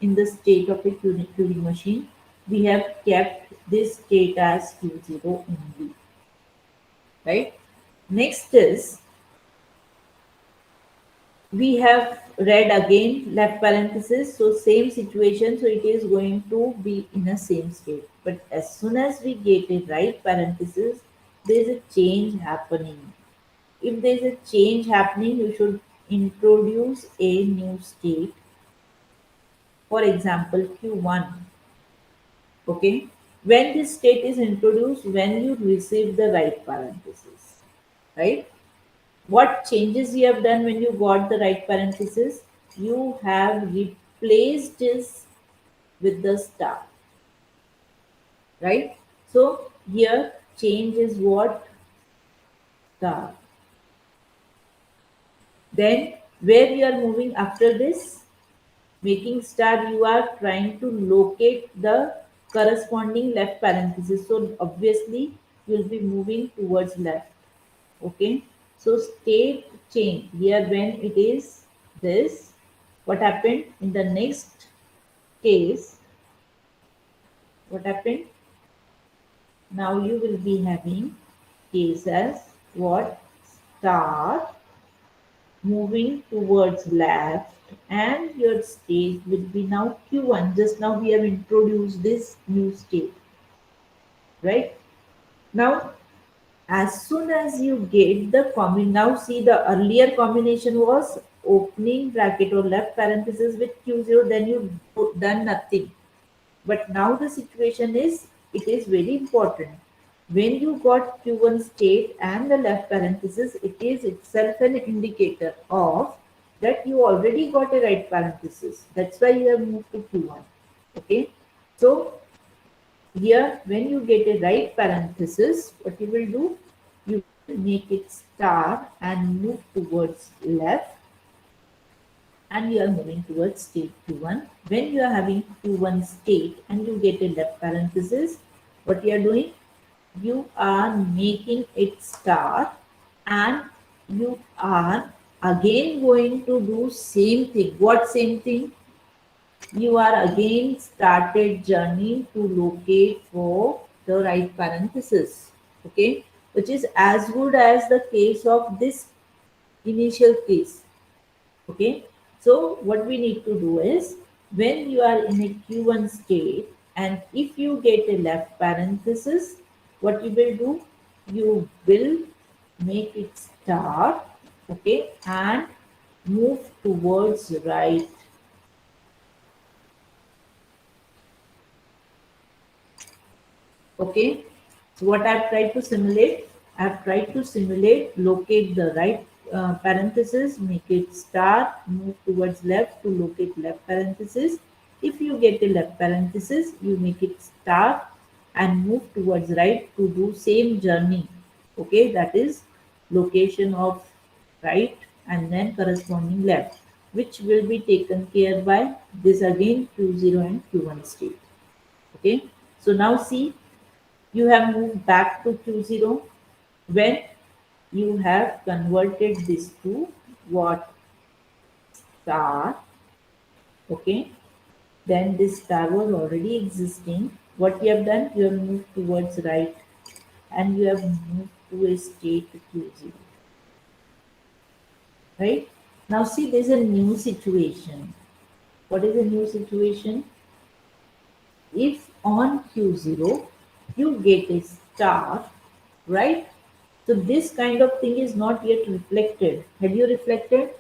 in the state of a Turing machine, we have kept this state as Q0 only, right? Next is we have read again left parenthesis, so same situation, so it is going to be in a same state. But as soon as we get a right parenthesis, there is a change happening. If there is a change happening, you should introduce a new state. For example, Q1. Okay. When this state is introduced, when you receive the right parenthesis, right? What changes you have done when you got the right parenthesis? You have replaced this with the star. right? So here change is what? Star. Then where you are moving after this? Making star, you are trying to locate the corresponding left parenthesis. So obviously you will be moving towards left. Okay. So state change here when it is this. What happened in the next case? What happened? Now you will be having case as what? Star moving towards left, and your state will be now Q1. Just now we have introduced this new state, right? Now as soon as you get the now see, the earlier combination was opening bracket or left parenthesis with Q0, then you done nothing. But now the situation is, it is very important. When you got Q1 state and the left parenthesis, it is itself an indicator of that you already got a right parenthesis. That's why you have moved to Q1. Okay. So here, when you get a right parenthesis, what you will do? You will make it star and move towards left, and you are moving towards state Q1. When you are having Q1 state and you get a left parenthesis, what you are doing? You are making it star, and you are again going to do same thing. What same thing? You are again started journey to locate for the right parenthesis. Okay, which is as good as the case of this initial case. Okay, so what we need to do is, when you are in a Q1 state and if you get a left parenthesis, what you will do? You will make it star, okay, and move towards right. Okay, so what I've tried to simulate, I've tried to simulate, locate the right parenthesis, make it star, move towards left to locate left parenthesis. If you get a left parenthesis, you make it star and move towards right to do same journey. Okay, that is location of right and then corresponding left, which will be taken care by this again Q0 and Q1 state. Okay, so now see, you have moved back to Q0 when you have converted this to what? Star. Okay. Then this star was already existing. What you have done? You have moved towards right and you have moved to a state Q0. Right? Now see, there's a new situation. What is a new situation? If on Q0 you get a star, right? So this kind of thing is not yet reflected. Have you reflected?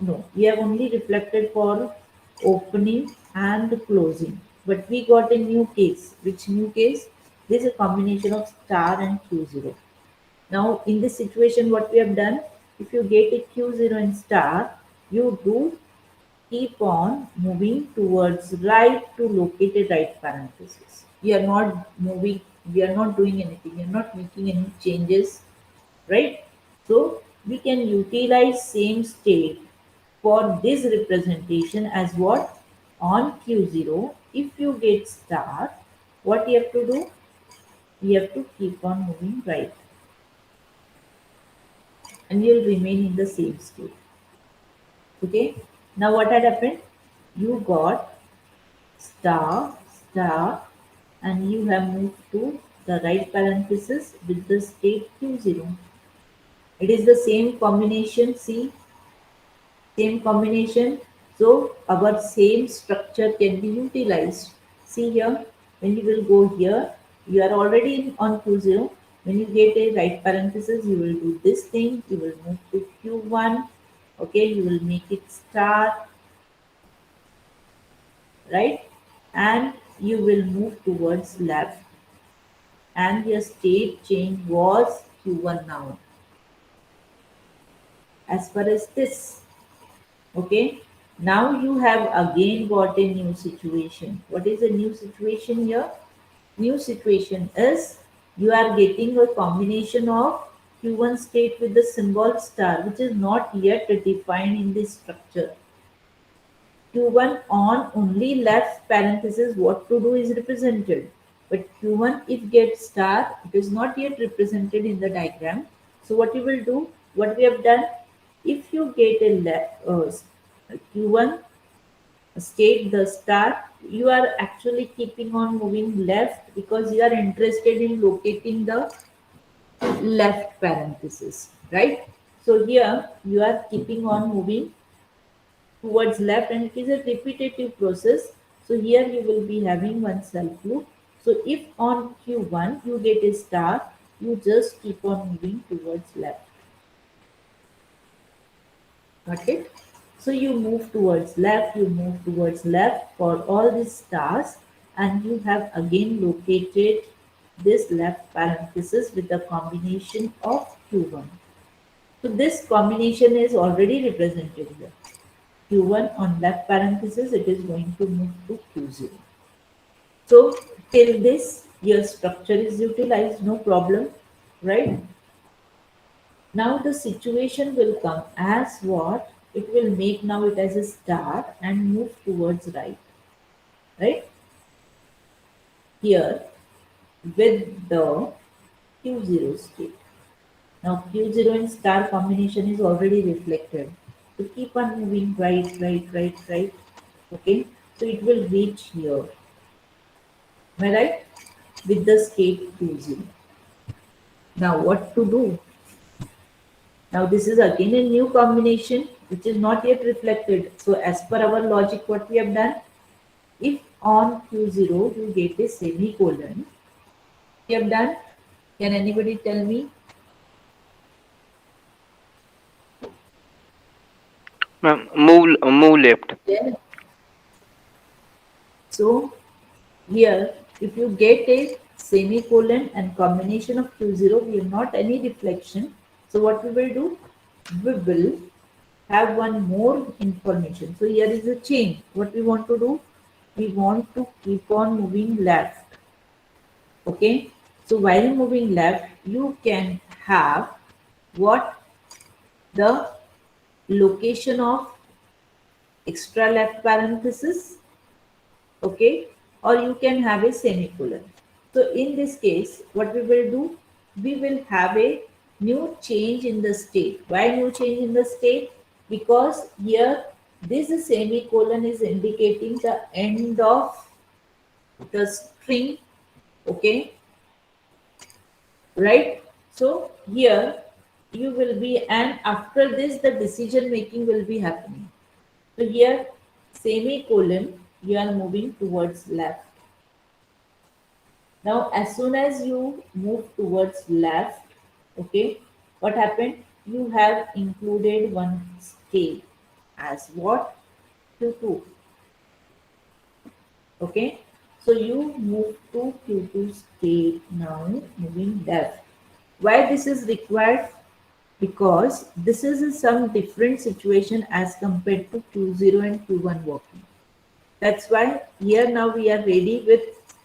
No, we have only reflected for opening and closing. But we got a new case. Which new case? This is a combination of star and Q0. Now in this situation, what we have done, if you get a Q0 and star, you do keep on moving towards right to locate a right parenthesis. We are not moving, we are not doing anything, we are not making any changes, right? So we can utilize same state for this representation as what? On Q0, if you get star, what you have to do? You have to keep on moving right and you'll remain in the same state. Okay. Now what had happened? You got star, star, and you have moved to the right parenthesis with the state Q0. It is the same combination, see, same combination. So our same structure can be utilized. See here, when you will go here, you are already on Q0. When you get a right parenthesis, you will do this thing. You will move to Q1. Okay, you will make it star, right? And you will move towards left. And your state change was Q1 now. As far as this, okay, now you have again got a new situation. What is the new situation here? New situation is you are getting a combination of Q1 state with the symbol star, which is not yet defined in this structure. Q1 on only left parenthesis what to do is represented. But Q1 if get star, it is not yet represented in the diagram. So what you will do, what we have done, if you get a Q1 state the star, you are actually keeping on moving left because you are interested in locating the left parenthesis, right? So here you are keeping on moving towards left and it is a repetitive process. So here you will be having one self loop. So if on Q1 you get a star, you just keep on moving towards left. Got it? So you move towards left, you move towards left for all these stars and you have again located this left parenthesis with a combination of Q1. So this combination is already represented here. Q1 on left parenthesis, it is going to move to Q0. So till this, your structure is utilized, no problem, right? Now the situation will come as what? It will make now it as a star and move towards right? Here with the Q0 state. Now Q0 and star combination is already reflected. So keep on moving right. Okay, so it will reach here. Am I right? With the state Q0. Now what to do? Now this is again a new combination which is not yet reflected. So as per our logic, what we have done, if on Q0 you get a semicolon, we have done, can anybody tell me? Ma'am, move left. Yeah. So here, if you get a semicolon and combination of Q0, we have not any reflection. So what we will do? We will have one more information. So here is a change. What we want to do? We want to keep on moving left. Okay. So while moving left, you can have what the location of extra left parenthesis, okay, or you can have a semicolon. So in this case, what we will do, we will have a new change in the state. Why new change in the state? Because here this semicolon is indicating the end of the string, okay, right? So here you will be, and after this the decision making will be happening. So here semicolon, you are moving towards left. Now, as soon as you move towards left, okay, what happened? You have included one scale as what? Q2. Okay. So you move to Q2 state now, moving left. Why this is required? Because this is some different situation as compared to Q0 and Q1 working. That's why here now we are ready with,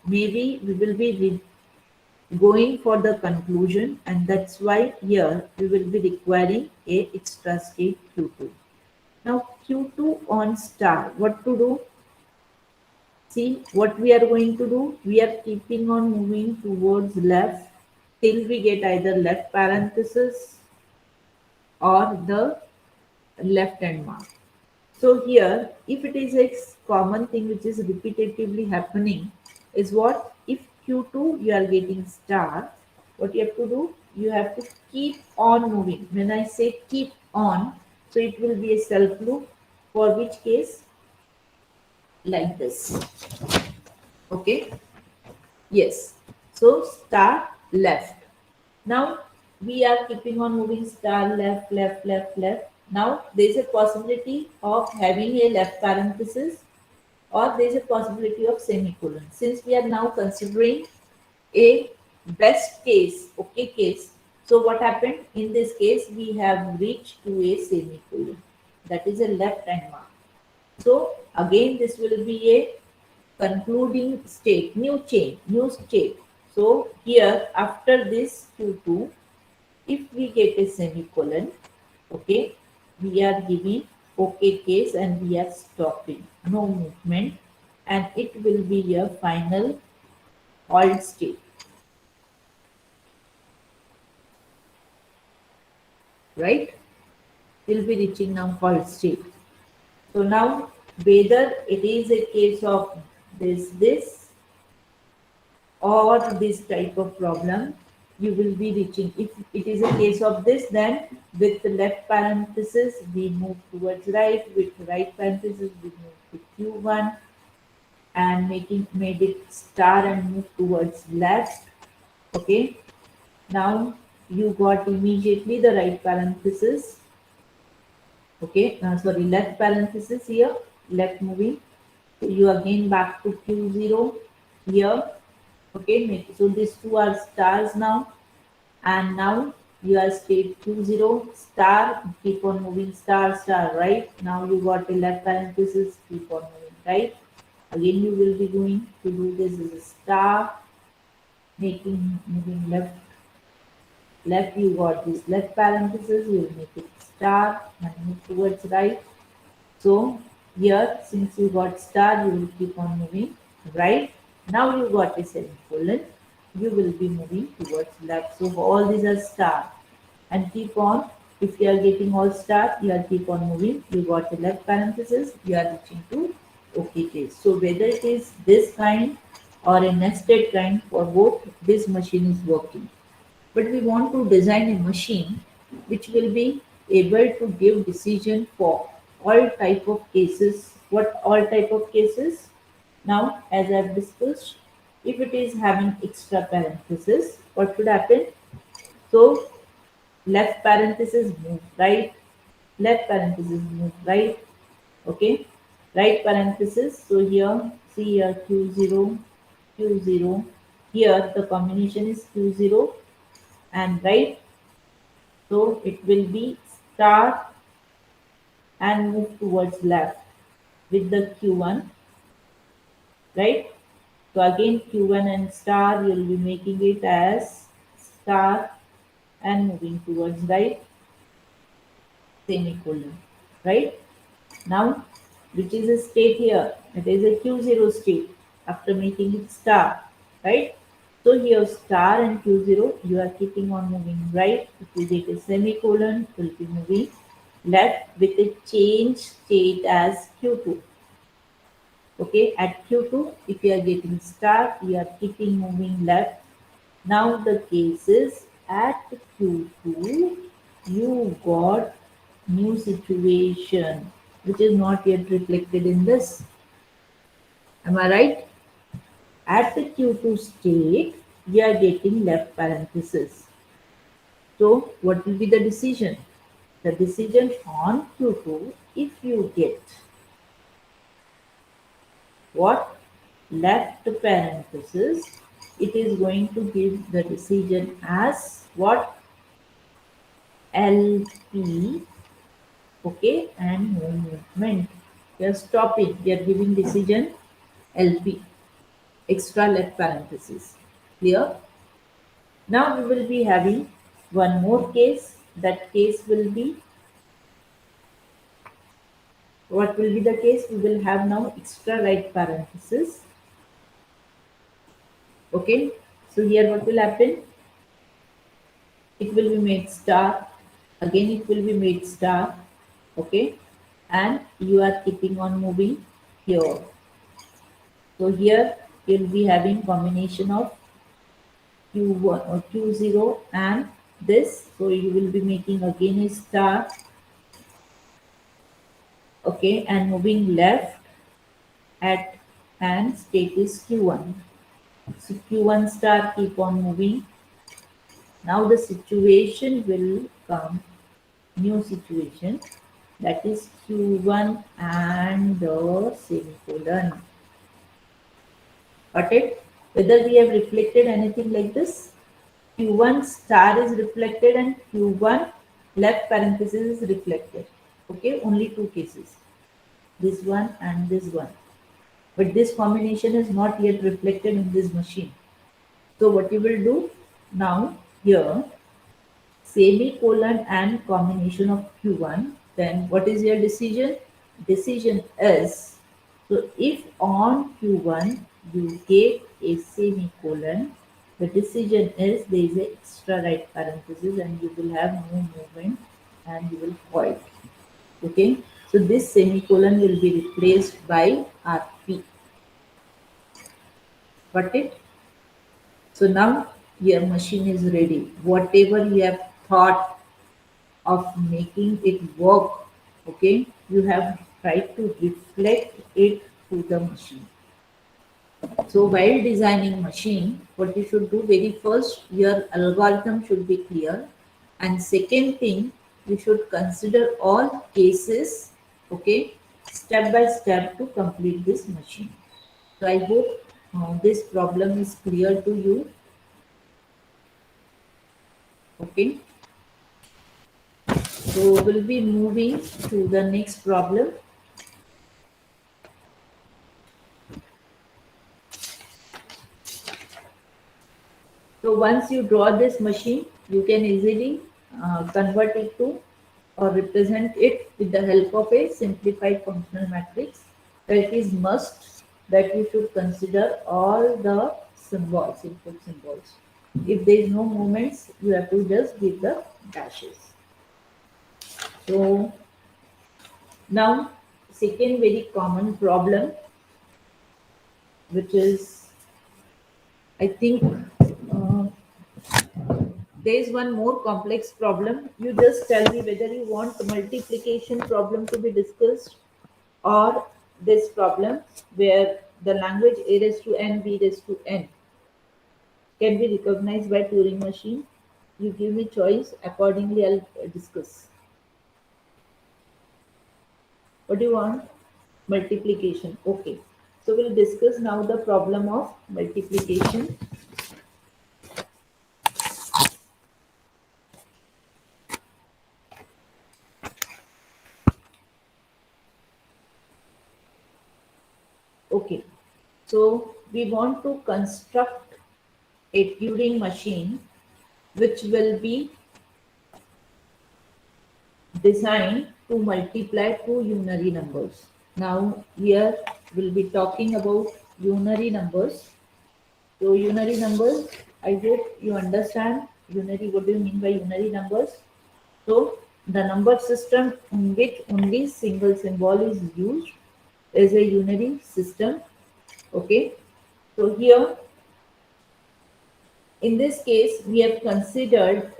maybe we will be going for the conclusion, and that's why here we will be requiring a extra state Q2. Now Q2 on star, what to do? See what we are going to do. We are keeping on moving towards left till we get either left parenthesis or the left hand mark. So here, if it is a common thing which is repetitively happening, is what? If Q2 you are getting star, what you have to do? You have to keep on moving. When I say keep on, so it will be a self loop, for which case like this. Okay. Yes. So star left. Now we are keeping on moving star left. Now there is a possibility of having a left parenthesis or there is a possibility of semicolon. Since we are now considering a best case, okay case. So what happened in this case? We have reached to a semicolon. That is a left hand mark. So again this will be a concluding state, new chain, new state. So here after this Q2, if we get a semicolon, okay, we are giving okay case and we are stopping, no movement, and it will be a final halt state, right? We'll be reaching now halt state. So now whether it is a case of this or this type of problem, you will be reaching. If it is a case of this, then with the left parenthesis we move towards right, with right parenthesis we move to Q1 and making made it star and move towards left. Okay, now you got immediately the right parenthesis. Okay, sorry, left parenthesis here, left moving. So you again back to Q0 here. Okay, so these two are stars now, and now you are state Q0 star, keep on moving star star, right? Now you got a left parenthesis, keep on moving right. Again you will be going to do this as a star, making moving left left. You got this left parenthesis, you will make it star and move towards right. So here, since you got star, you will keep on moving right. Now you got a semicolon, you will be moving towards left. So all these are star and keep on. If you are getting all star, you are keep on moving. You got a left parenthesis, you are reaching to okay case. So whether it is this kind or a nested kind, for both this machine is working. But we want to design a machine which will be able to give decision for all type of cases. What all type of cases? Now, as I've discussed, if it is having extra parenthesis, what should happen? So left parenthesis move right, left parenthesis move right, okay, right parenthesis. So here, see here Q0, Q0. Here the combination is Q0 and right. So it will be star and move towards left with the Q1, right? So again Q1 and star, you will be making it as star and moving towards right, semicolon, right? Now, which is a state here? It is a Q0 state after making it star, right? So here star and Q0, you are keeping on moving right. If you get a semicolon, you will be moving left with a change state as Q2. Okay, at Q2, if you are getting star, you are keeping moving left. Now the case is at Q2, you got new situation which is not yet reflected in this. Am I right? At the Q2 state, you are getting left parenthesis. So what will be the decision? The decision on Q2, if you get what? Left parenthesis, it is going to give the decision as what? LP, okay, and no movement. We are stopping, we are giving decision LP, extra left parenthesis. Clear? Now we will be having one more case. That case will be, what will be the case? We will have now extra right parenthesis. Okay. So here what will happen? It will be made star. Again it will be made star. Okay. And you are keeping on moving here. So here you'll be having combination of Q1 or Q0 and this. So you will be making again a star, okay, and moving left at and state is Q1. So Q1 star keep on moving. Now the situation will come, new situation, that is Q1 and the semicolon. Got it? Whether we have reflected anything like this? Q1 star is reflected and Q1 left parenthesis is reflected. Okay, only two cases. This one and this one. but this combination is not yet reflected in this machine. So what you will do now here, semicolon and combination of Q1, then what is your decision? Decision is, so if on Q1 you gave a semicolon, the decision is there is a extra right parenthesis and you will have no movement and you will void. Okay, so this semicolon will be replaced by RP. Got it? So now your machine is ready. Whatever you have thought of making it work, okay, you have tried to reflect it to the machine. So while designing machine, what you should do very first, your algorithm should be clear. And second thing, you should consider all cases, okay, step by step to complete this machine. So I hope this problem is clear to you. Okay. So we'll be moving to the next problem. So once you draw this machine, you can easily convert it to or represent it with the help of a simplified functional matrix. That is must that you should consider all the symbols, input symbols. If there is no movements, you have to just give the dashes. So now second very common problem, which is I think there is one more complex problem. You just tell me whether you want multiplication problem to be discussed or this problem where the language A raised to n, B raised to n can be recognized by Turing machine. You give me choice, accordingly I'll discuss. What do you want? Multiplication. Okay. So we'll discuss now the problem of multiplication. Okay. So we want to construct a Turing machine which will be designed to multiply two unary numbers. Now here we'll be talking about unary numbers. So unary numbers, I hope you understand unary. What do you mean by unary numbers? So the number system in which only single symbol is used is a unary system. Okay. So here in this case we have considered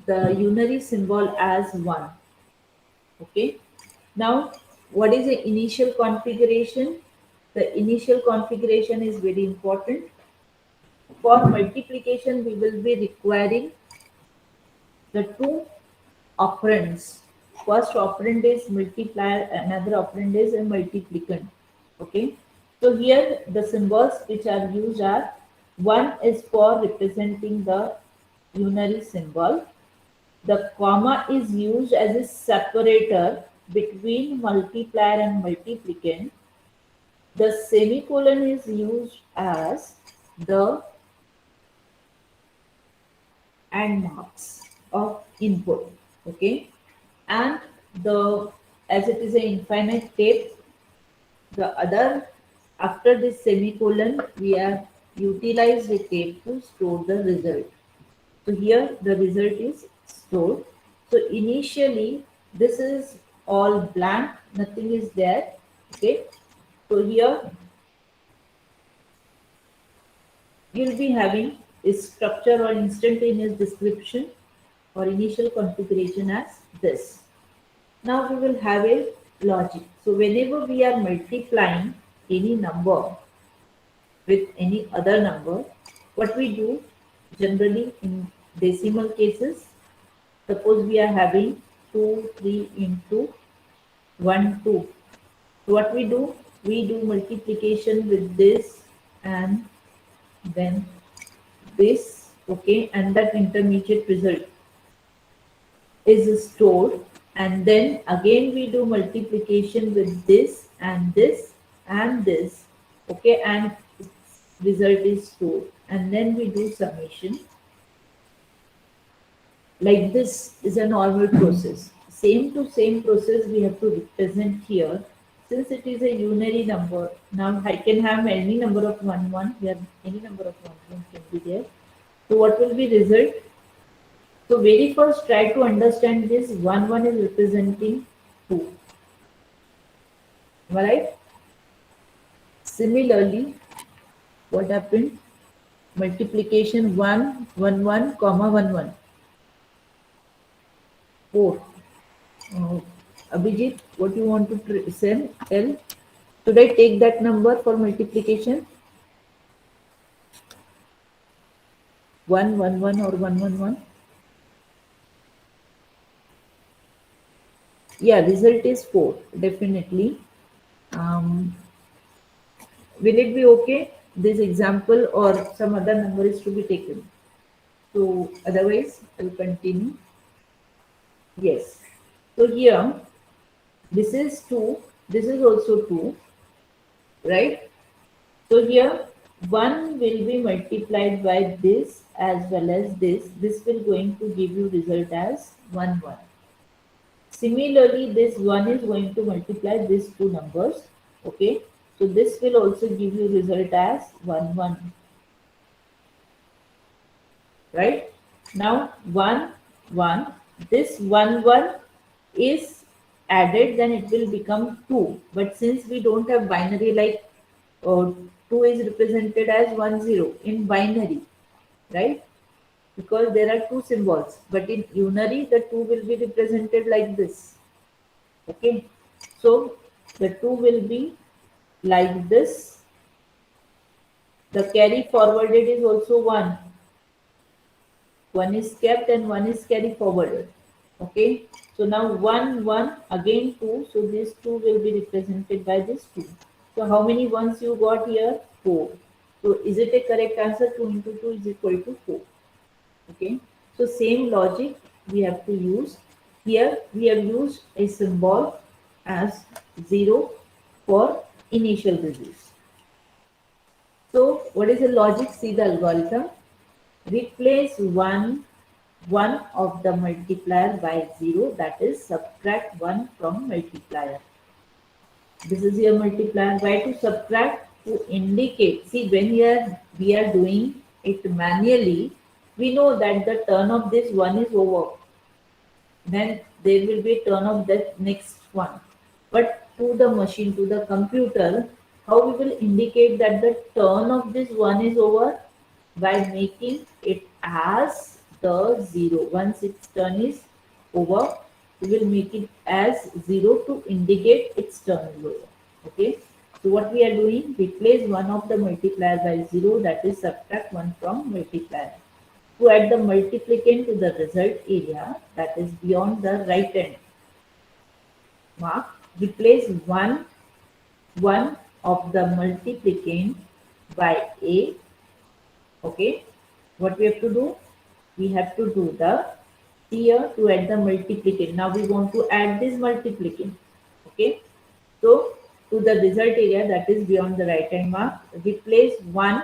the unary symbol as 1. Okay. Now, what is the initial configuration? The initial configuration is very important. For multiplication, we will be requiring the two operands. First operand is multiplier, another operand is a multiplicand. Okay. So here the symbols which are used are, one is for representing the unary symbol. The comma is used as a separator between multiplier and multiplicand. The semicolon is used as the and marks of input. Okay, and the as it is an infinite tape, the other after this semicolon we have utilized the tape to store the result. So here the result is stored. So initially this is all blank, nothing is there. Okay. So here you'll be having a structure or instantaneous description or initial configuration as this. Now we will have a logic. So whenever we are multiplying any number with any other number, what we do generally in decimal cases, suppose we are having 2, 3 into 1, 2. So what we do? We do multiplication with this and then this, okay, and that intermediate result is stored, and then again we do multiplication with this and this and this, Okay, and result is stored, and then we do summation. Like this is a normal process. Same to same process we have to represent here. Since it is a unary number, now I can have any number of 1 here, any number of 1 can be there. So what will be result? So very first try to understand this 1 is representing 2. Am I right? Similarly, what happened? Multiplication 1 comma 1 4. Uh, Abhijit, what you want to send? Tell. Should I take that number for multiplication? 1 or 1 Yeah, result is 4. Definitely. Um, will it be okay? This example or some other number is to be taken. So otherwise, I'll continue. Yes. So here, this is 2. This is also 2, right? So here 1 will be multiplied by this as well as this. This will going to give you result as 1. Similarly, this 1 is going to multiply these two numbers. Okay. So this will also give you result as 1. Right? Now 1. This 1 is added, then it will become 2. But since we don't have binary like 2 is represented as 10 in binary, right? Because there are two symbols, but in unary the 2 will be represented like this. Okay, so the 2 will be like this. The carry forwarded is also 1. One is kept and one is carried forwarded. Okay, so now 1 again 2, so this 2 will be represented by this 2. So how many ones you got here? 4. So is it a correct answer? 2 into 2 is equal to 4. Okay, so same logic we have to use. Here we have used a symbol as 0 for initial digits. So what is the logic? See the algorithm. Replace 1 of the multiplier by 0, that is subtract 1 from multiplier. This is your multiplier. Why to subtract? To indicate. See, when we are doing it manually, we know that the turn of this 1 is over. Then there will be a turn of that next one. But to the machine, to the computer, how we will indicate that the turn of this one is over? By making it as the 0. Once its turn is over, we will make it as 0 to indicate its turn is over. Okay. So what we are doing, replace one of the multiplier by 0, that is subtract 1 from multiplier. To add the multiplicand to the result area, that is beyond the right hand mark, replace 1 of the multiplicand by a. Okay, what we have to do? We have to do the here to add the multiplicand. Now we want to add this multiplicand. Okay, so to the result area, that is beyond the right hand mark, replace 1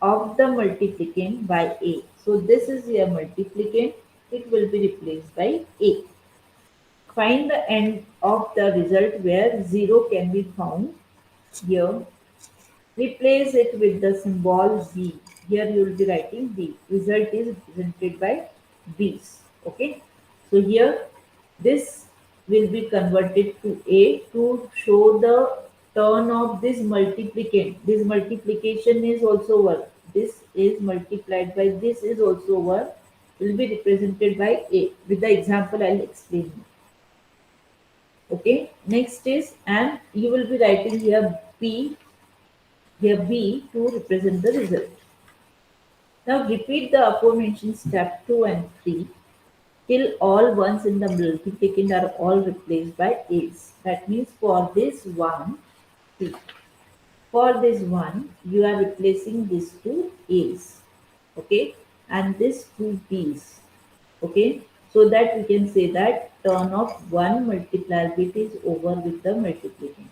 of the multiplicand by a. So this is your multiplicand. It will be replaced by a. Find the end of the result where 0 can be found. Here, replace it with the symbol b. Here you will be writing b. Result is represented by b's. Okay. So here this will be converted to a to show the turn of this multiplicand. This multiplication is also over. This is multiplied by this is also over. Will be represented by a. With the example, I'll explain. Okay. Next is, and you will be writing here b to represent the result. Now repeat the aforementioned step 2 and 3 till all ones in the multiplicand are all replaced by a's. That means for this one, see, for this one, you are replacing these two a's, okay, and this two b's, okay, so that we can say that turn of one multiplier bit is over with the multiplicand.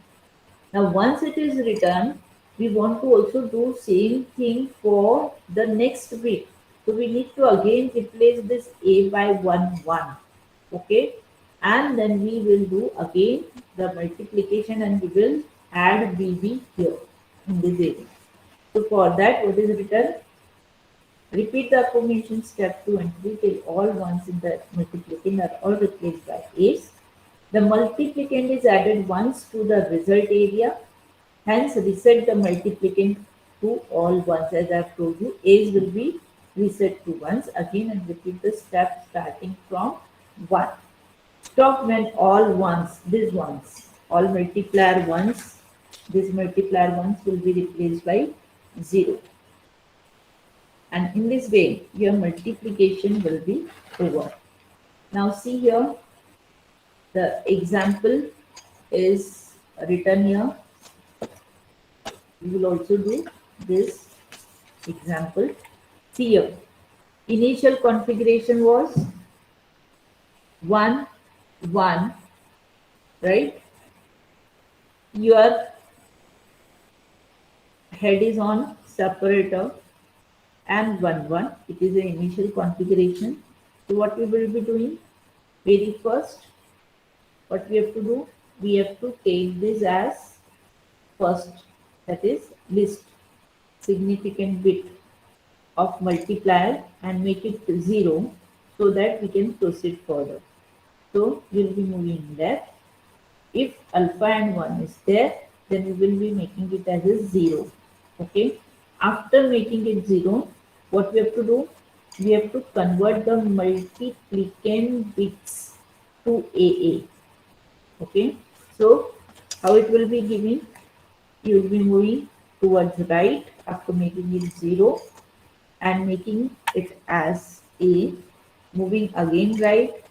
Now, once it is written, we want to also do same thing for the next bit. So we need to again replace this a by 1. Okay, and then we will do again the multiplication and we will add bb here in this area. So for that, what is written? Repeat the affirmation step 2 and 3 till all ones in the multiplicand are all replaced by a's. The multiplicand is added once to the result area. Hence, reset the multiplicand to all ones. As I have told you, a's will be reset to ones again and repeat the step starting from 1. Stop when all ones, these ones, all multiplier ones, these multiplier ones will be replaced by 0. And in this way, your multiplication will be over. Now see here, the example is written here. We will also do this example. See here, initial configuration was 1, 1, right? Your head is on separator and 1, 1. It is the initial configuration. So what we will be doing? Very first, what we have to do? We have to take this as first, that is list significant bit of multiplier and make it 0 so that we can proceed further. So we will be moving left. If alpha and 1 is there, then we will be making it as a 0. Okay. After making it 0, what we have to do? We have to convert the multiplicand bits to AA. Okay. So how it will be given? You will be moving towards right after making it 0 and making it as A, moving again right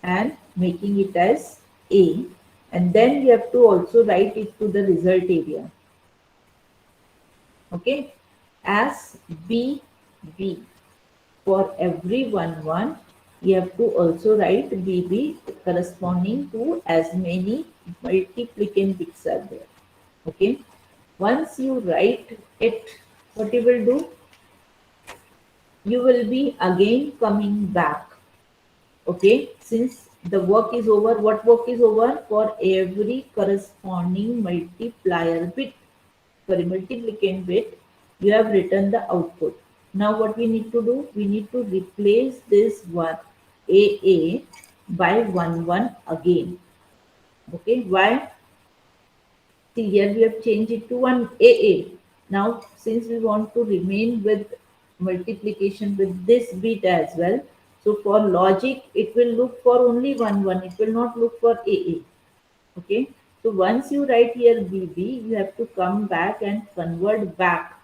and making it as A, and then you have to also write it to the result area. Okay, as B, B. For every 1, 1, you have to also write BB corresponding to as many multiplicand bits are there. Okay, once you write it, what you will do? You will be again coming back. Okay, since the work is over, what work is over? For every corresponding multiplier bit, sorry, multiplicand bit, you have written the output. Now what we need to do? We need to replace this one AA by 1, 1 again. Okay, why? See here we have changed it to 1 AA. Now since we want to remain with multiplication with this bit as well, so for logic it will look for only 1, 1. It will not look for AA. Okay. So once you write here BB, you have to come back and convert back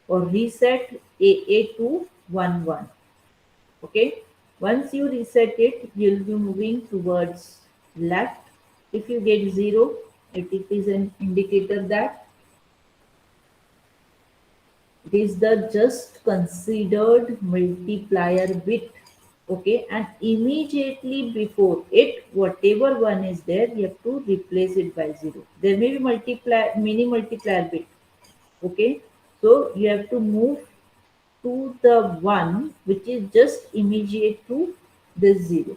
or reset AA to 1, 1. Okay. Once you reset it, you'll be moving towards left. If you get 0, it is an indicator that it is the just considered multiplier bit. Okay, and immediately before it, whatever one is there, you have to replace it by 0. There may be mini multiplier bit. Okay, so you have to move to the one which is just immediate to this 0.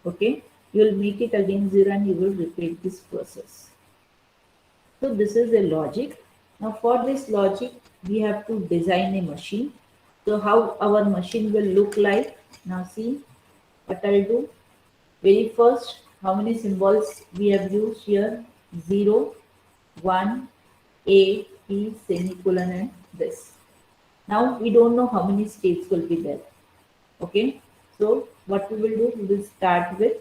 Okay, you will make it again 0 and you will repeat this process. So this is the logic. Now for this logic, we have to design a machine. So how our machine will look like? Now see what I'll do. Very first, how many symbols we have used here? 0, 1, A, P, semicolon and this. Now we don't know how many states will be there. Okay. So what we will do, we will start with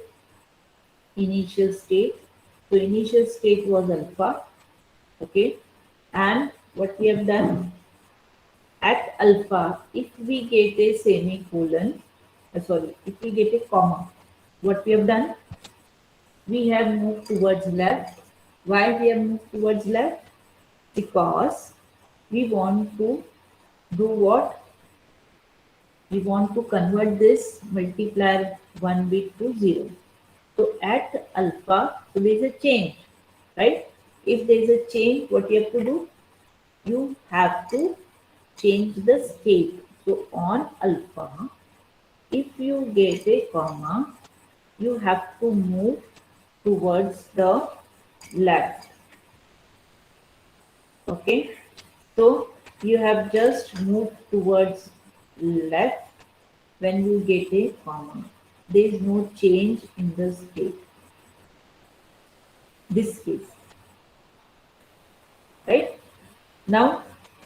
initial state. So initial state was alpha. Okay, and what we have done at alpha, if we get a semicolon, if we get a comma, what we have done, we have moved towards left. Why we have moved towards left? Because we want to do what? We want to convert this multiplier 1 bit to 0. So at alpha, so there is a change, right? If there is a change, what you have to do? You have to change the state. So on alpha, if you get a comma, you have to move towards the left. Okay, so you have just moved towards left when you get a comma. There is no change in the state. This case, right? Now,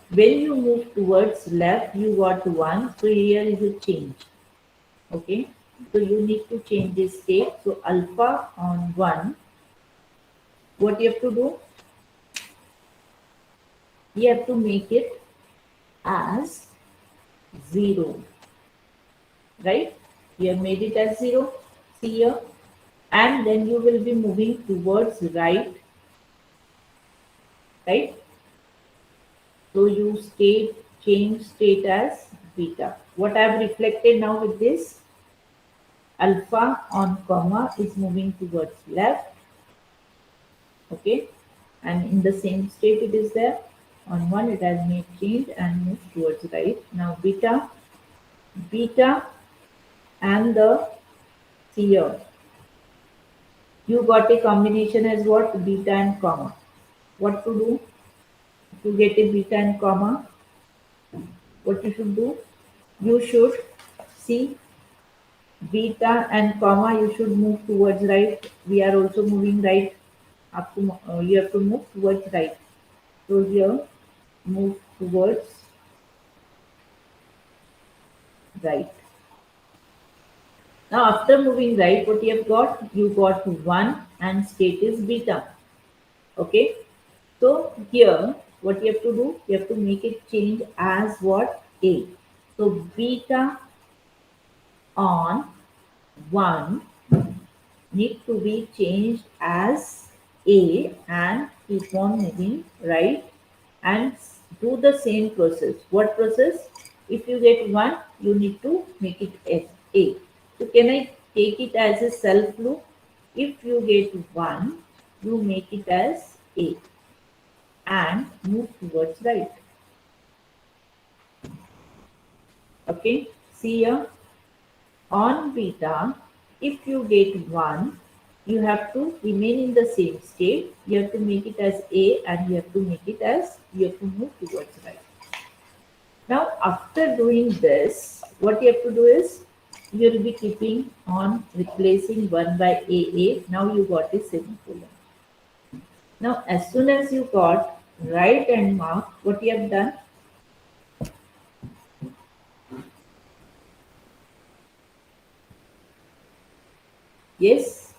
when you move towards left, you got 1. So here is a change. Okay. So you need to change this state. So alpha on 1. What you have to do? You have to make it as 0. Right? You have made it as 0. See here. And then you will be moving towards right. Right? So you change state as beta. What I have reflected now with this, alpha on comma is moving towards left. Okay, and in the same state it is there. On 1 it has made change and moved towards right. Now beta and the here you got a combination as what? Beta and comma. What to do to get a beta and comma? What you should do? You should see beta and comma, you should move towards right. We are also moving right. Up to you have to move towards right. So here move towards right. Now after moving right, what you have got? You got 1 and state is beta. Okay. So here what you have to do? You have to make it change as what? A. So beta on 1 need to be changed as A and keep on moving right and do the same process. What process? If you get 1, you need to make it as A. So can I take it as a self loop? If you get 1, you make it as A and move towards right. Okay, see here. On beta, if you get 1, you have to remain in the same state. You have to make it as A and you have to make it as, you have to move towards right. Now, after doing this, what you have to do is, you will be keeping on replacing 1 by AA. Now you got a semicolon. Now, as soon as you got right and mark, what you have done? Yes,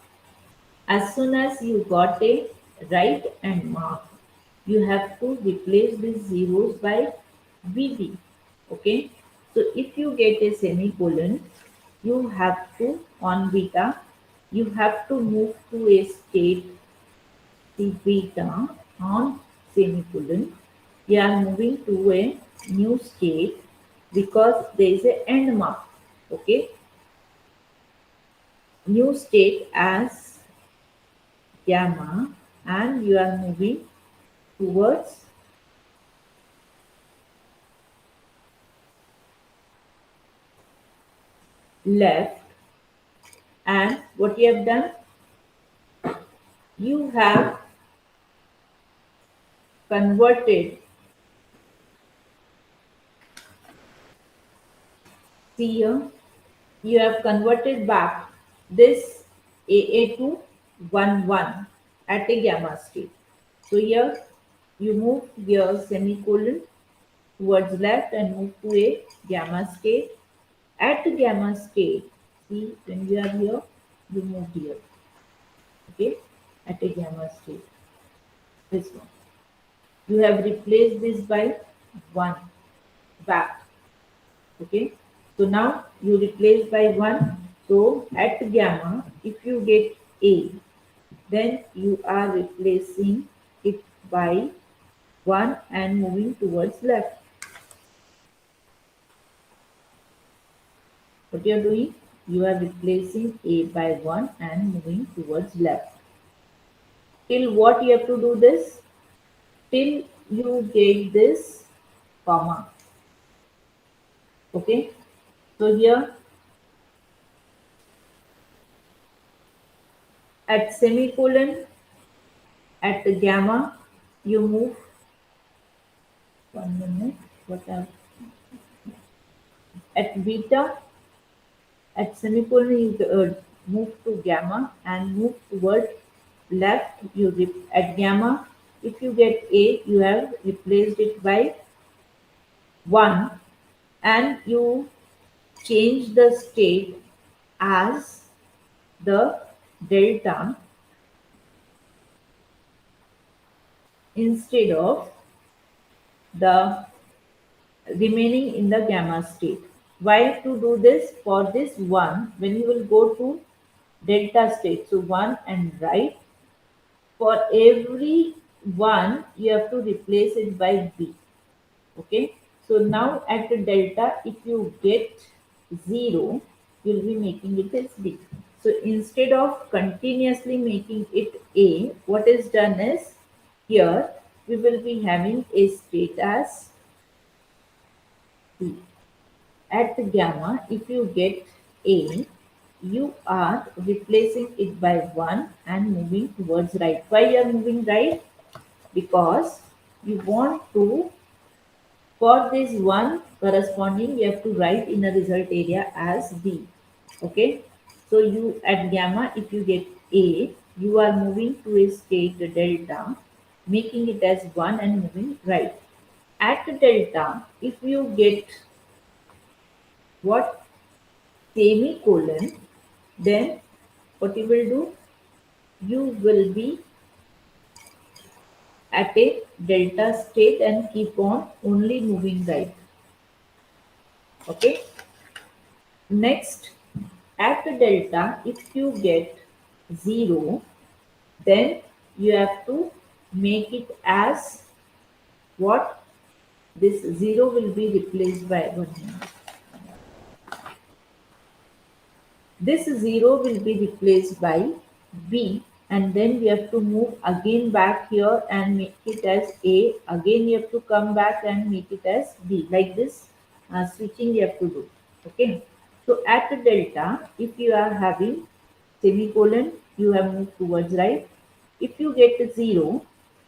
as soon as you got a right and mark, you have to replace these zeros by VB. Okay, so if you get a semicolon, you have to, on beta, you have to move to a state, the beta on semicolon. You are moving to a new state because there is a end mark. Okay, new state as gamma and you are moving towards left. And what you have done? You have converted, see here, you have converted back this AA to 1 1 at a gamma state. So here you move your semicolon towards left and move to a gamma state. At gamma state, see when you are here, you move here. Okay, at a gamma state. This one. You have replaced this by 1 back. Okay, so now you replace by 1. So at gamma, if you get A, then you are replacing it by 1 and moving towards left. What you are doing? You are replacing A by 1 and moving towards left. till what you have to do this? Till you get this comma. Okay. So here at semicolon, at the gamma, you move 1 minute. What else? At beta, at semicolon, you move to gamma and move toward left. At gamma, if you get A, you have replaced it by 1 and you change the state as the delta instead of the remaining in the gamma state. Why to do this? For this 1, when you will go to delta state, so 1 and right, for every 1 you have to replace it by b. Okay, so now at the delta, if you get 0, you'll be making it as b. So instead of continuously making it a, what is done is, here we will be having a state as b. At the gamma, if you get a, you are replacing it by 1 and moving towards right. Why you are moving right? Because you want to, for this one corresponding, you have to write in a result area as b. Okay, so you at gamma, if you get a, you are moving to a state delta, making it as 1 and moving right. At delta, if you get what, semicolon, then what you will do, you will be at a delta state and keep on only moving right. Okay, next, at delta, if you get 0, then you have to make it as what, this 0 will be replaced by 1. This 0 will be replaced by b, and then we have to move again back here and make it as a. Again you have to come back and make it as b. Like this switching you have to do. Okay. So at delta, if you are having semicolon, you have moved towards right. If you get 0,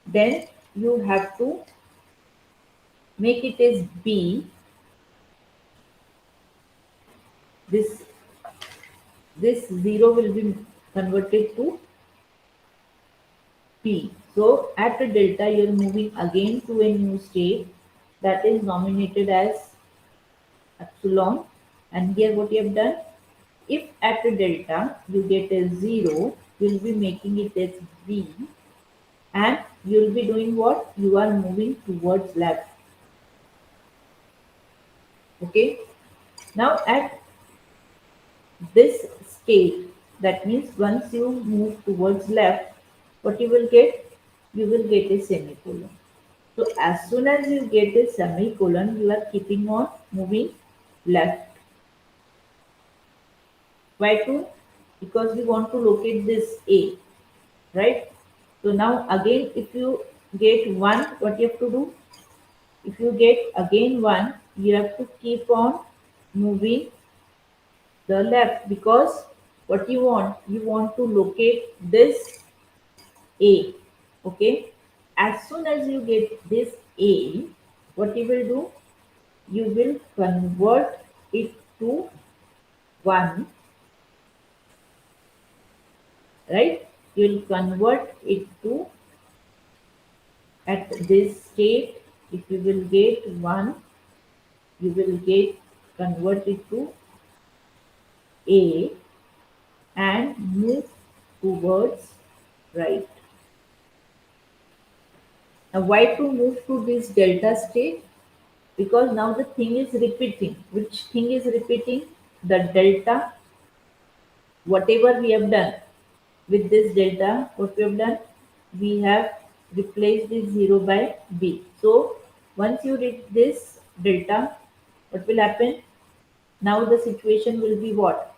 then you have to make it as b. This 0 will be converted to P. So at the delta, you're moving again to a new state that is nominated as epsilon. And here what you have done, if at the delta you get a 0, you'll be making it as B, and you'll be doing what? You are moving towards left. Okay. Now at this state, that means once you move towards left, what you will get? You will get a semicolon. So as soon as you get a semicolon, you are keeping on moving left. Why to? Because we want to locate this A, right? So now again, if you get 1, what you have to do? If you get again 1, you have to keep on moving the left, because what you want to locate this A. Okay. As soon as you get this A, what you will do? You will convert it to 1, right? You will convert it to, at this state, if you will get 1, you will get convert it to A and move towards right. Now why to move to this delta state? Because now the thing is repeating. Which thing is repeating? The delta, whatever we have done with this delta, what we have done, we have replaced this 0 by b. So once you read this delta, what will happen? Now the situation will be what?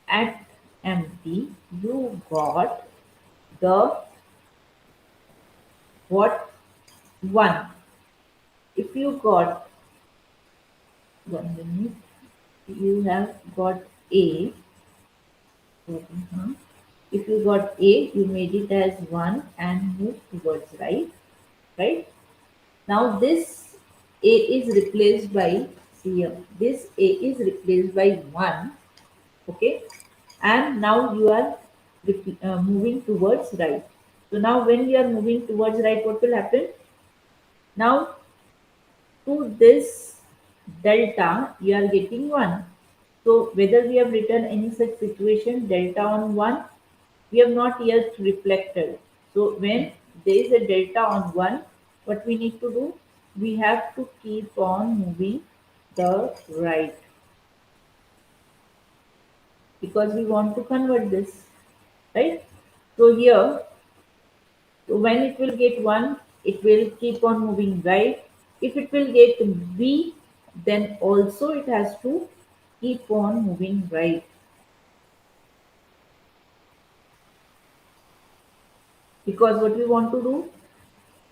At empty, you got the what 1. If you got 1 minute, you have got A. uh If you got A, you made it as 1 and moved towards right. Right? Now this A is replaced by, see here, this A is replaced by 1. Okay? And now you are moving towards right. So now when you are moving towards right, what will happen? Now to this delta, you are getting 1. So whether we have written any such situation, delta on 1, we have not yet reflected. So when there is a delta on 1, what we need to do? We have to keep on moving the right because we want to convert this, right? So here, so when it will get 1, it will keep on moving right. If it will get B, then also it has to keep on moving right. Because what we want to do,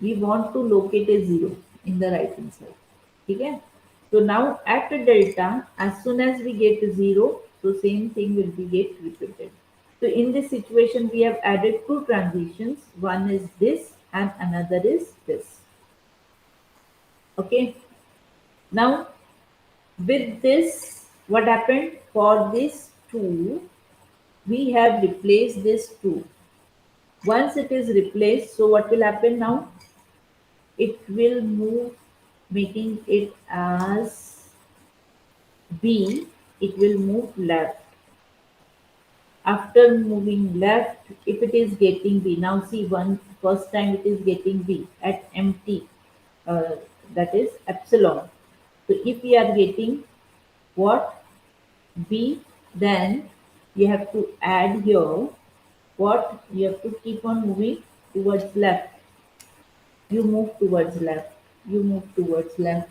we want to locate a 0 in the right hand side. Okay? So now at the delta, as soon as we get a 0, so same thing will be get repeated. So in this situation, we have added two transitions. One is this and another is this. Okay. Now with this, what happened for this 2? We have replaced this 2. Once it is replaced, so what will happen now? It will move, making it as B, it will move left. After moving left, if it is getting B, now see one first time it is getting B at empty, uh, that is epsilon. So if we are getting what B, then you have to add here what you have to keep on moving towards left. You move towards left. You move towards left.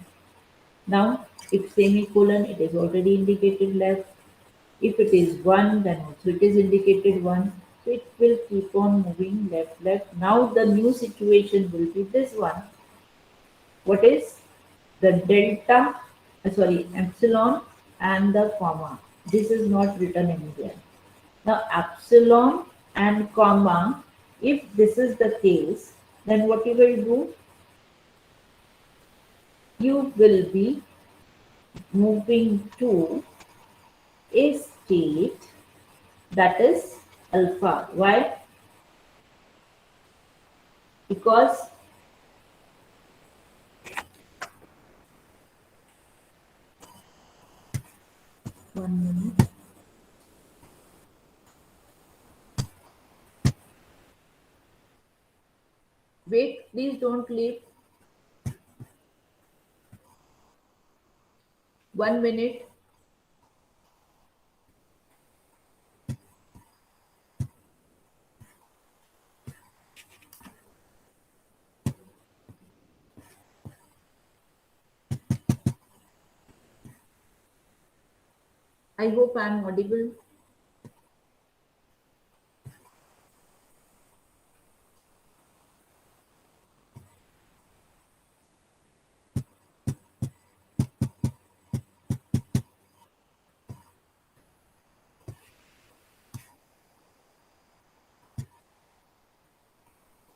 Now, if semicolon, it is already indicated left. If it is 1, then also it is indicated 1. So it will keep on moving left, left. Now the new situation will be this one. What is the delta, sorry, epsilon and the comma. This is not written anywhere. Now epsilon and comma, if this is the case, then what you will do, you will be moving to a state that is alpha. Why? Because 1 minute. Wait, please don't leave. 1 minute. I hope I am audible.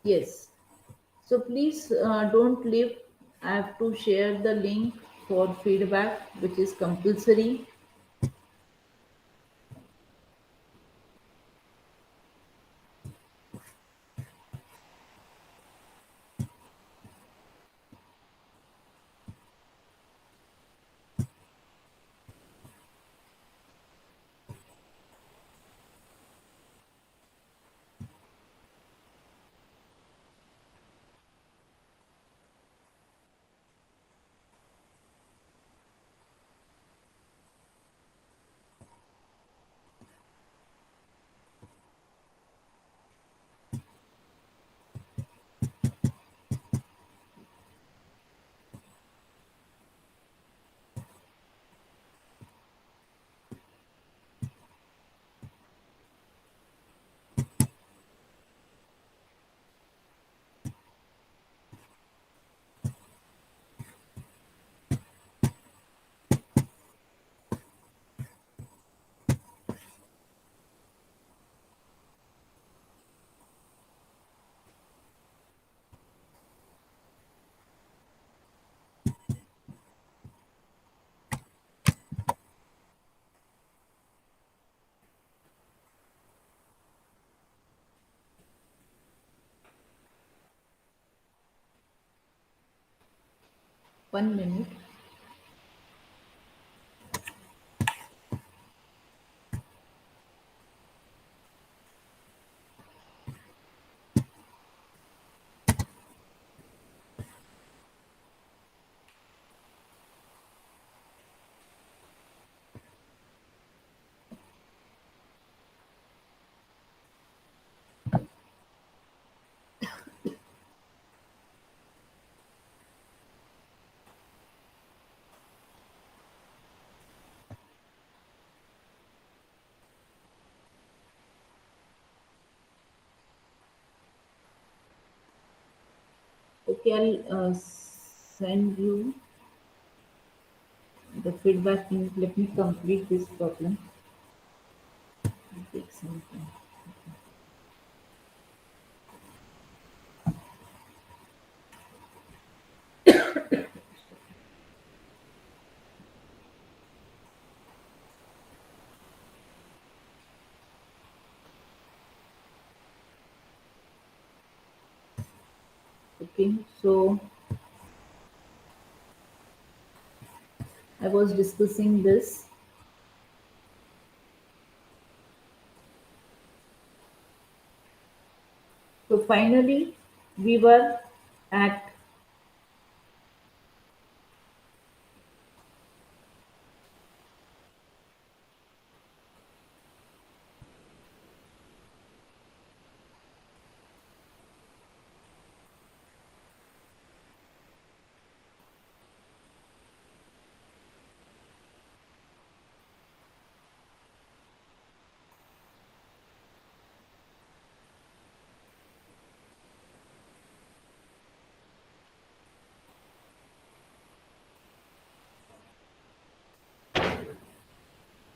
Yes. So please don't leave. I have to share the link for feedback, which is compulsory. 1 minute. Okay, I'll send you the feedback link. Let me complete this problem. It'll take some time. Okay, so I was discussing this. So finally, we were at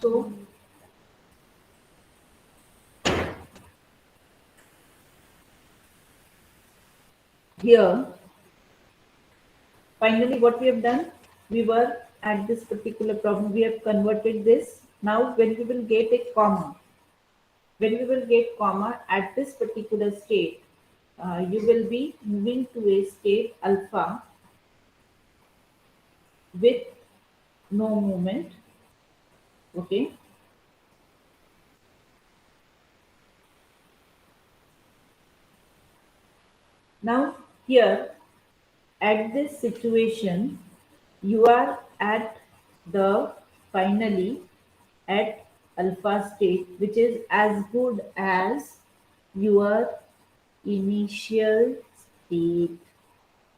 so here finally what we have done, we were at this particular problem, we have converted this. Now when we will get a comma, when we will get comma at this particular state, you will be moving to a state alpha with no movement. Okay, now here at this situation you are at the finally at alpha state, which is as good as your initial state.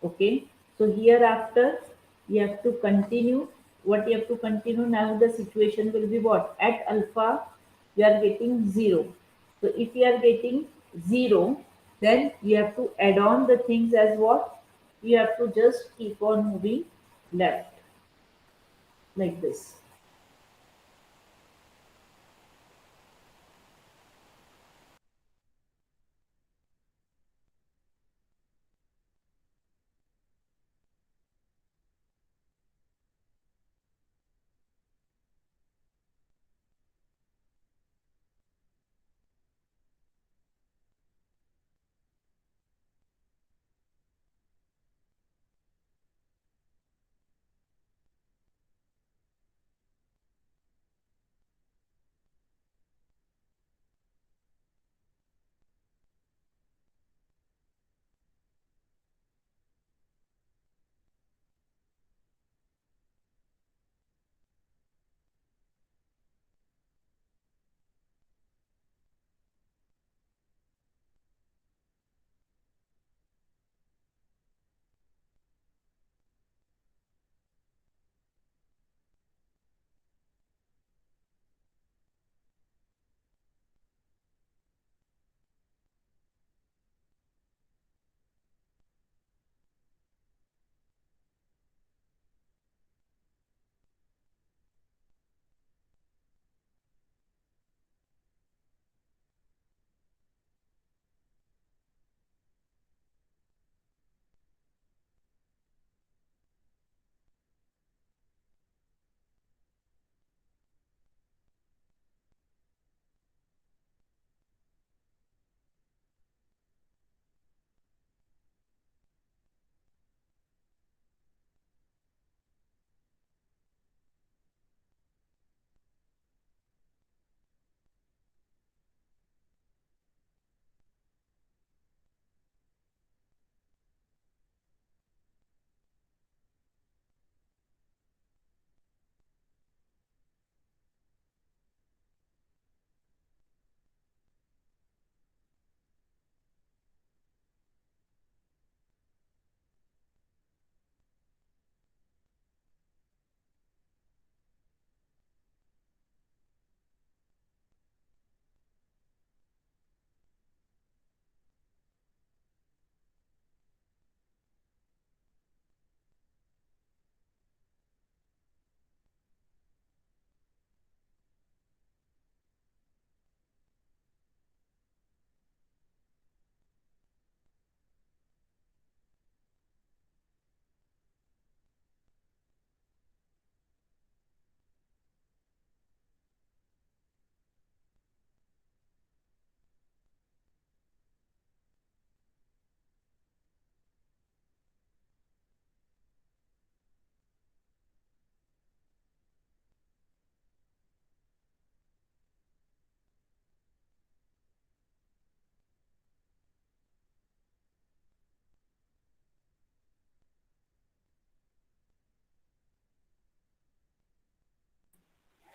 Okay, so hereafter you have to continue. What you have to continue now, the situation will be what? At alpha you are getting 0. So if you are getting 0, then you have to add on the things as what? You have to just keep on moving left like this.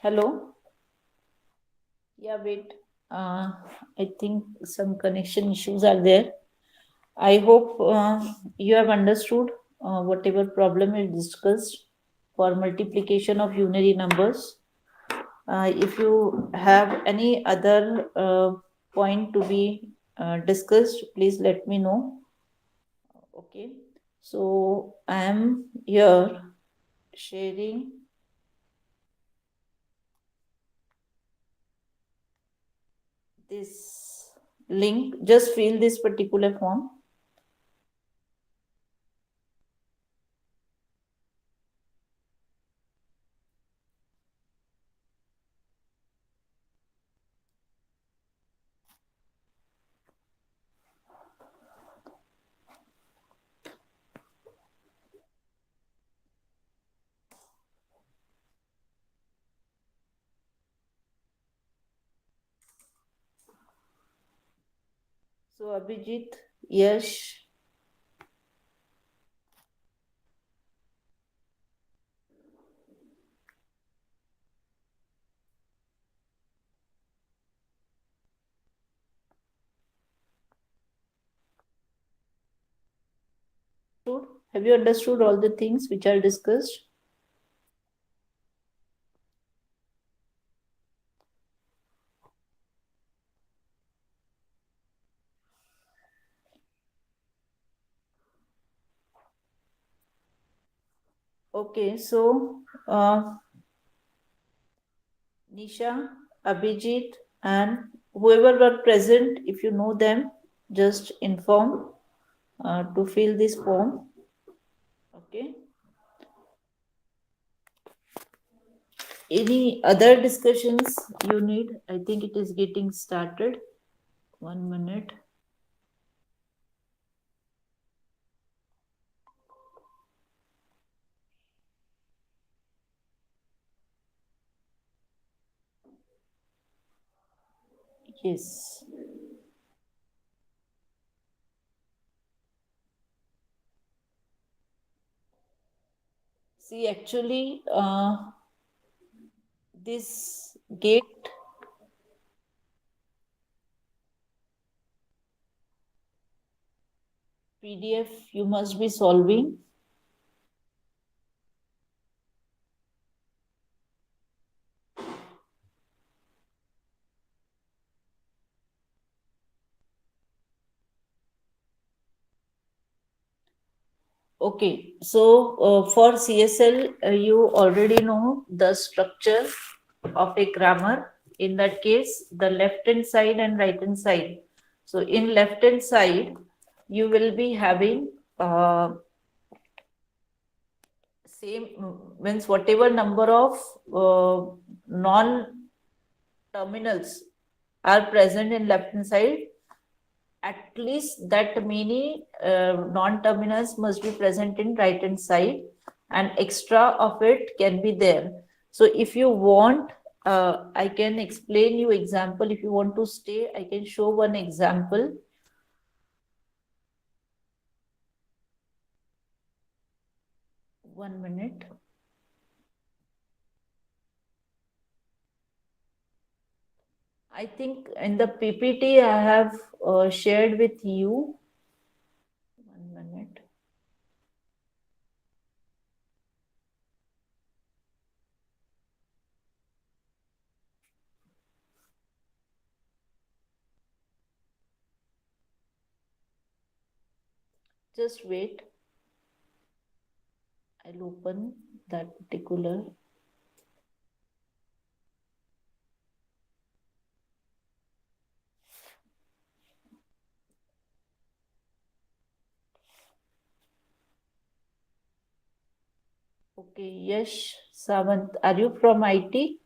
Hello. Yeah, wait. Uh, I think some connection issues are there. I hope you have understood whatever problem is discussed for multiplication of unary numbers. If you have any other point to be discussed, please let me know. Okay. So I am here sharing this link. Just fill this particular form. So Abhijit, Yash, have you understood all the things which are discussed? Okay, so Nisha, Abhijit, and whoever were present, if you know them, just inform to fill this form. Okay. Any other discussions you need? I think it is getting started. 1 minute. Yes. See, actually, this gate PDF you must be solving. Okay, so for CSL, you already know the structure of a grammar. In that case, the left hand side and right hand side. So in left hand side, you will be having same means whatever number of non terminals are present in left hand side, at least that many non-terminals must be present in right hand side, and extra of it can be there. So if you want, I can explain you example. If you want to stay, I can show one example. 1 minute. I think in the PPT I have shared with you. 1 minute. Just wait. I'll open that particular. Okay, Yash Samant, are you from IT?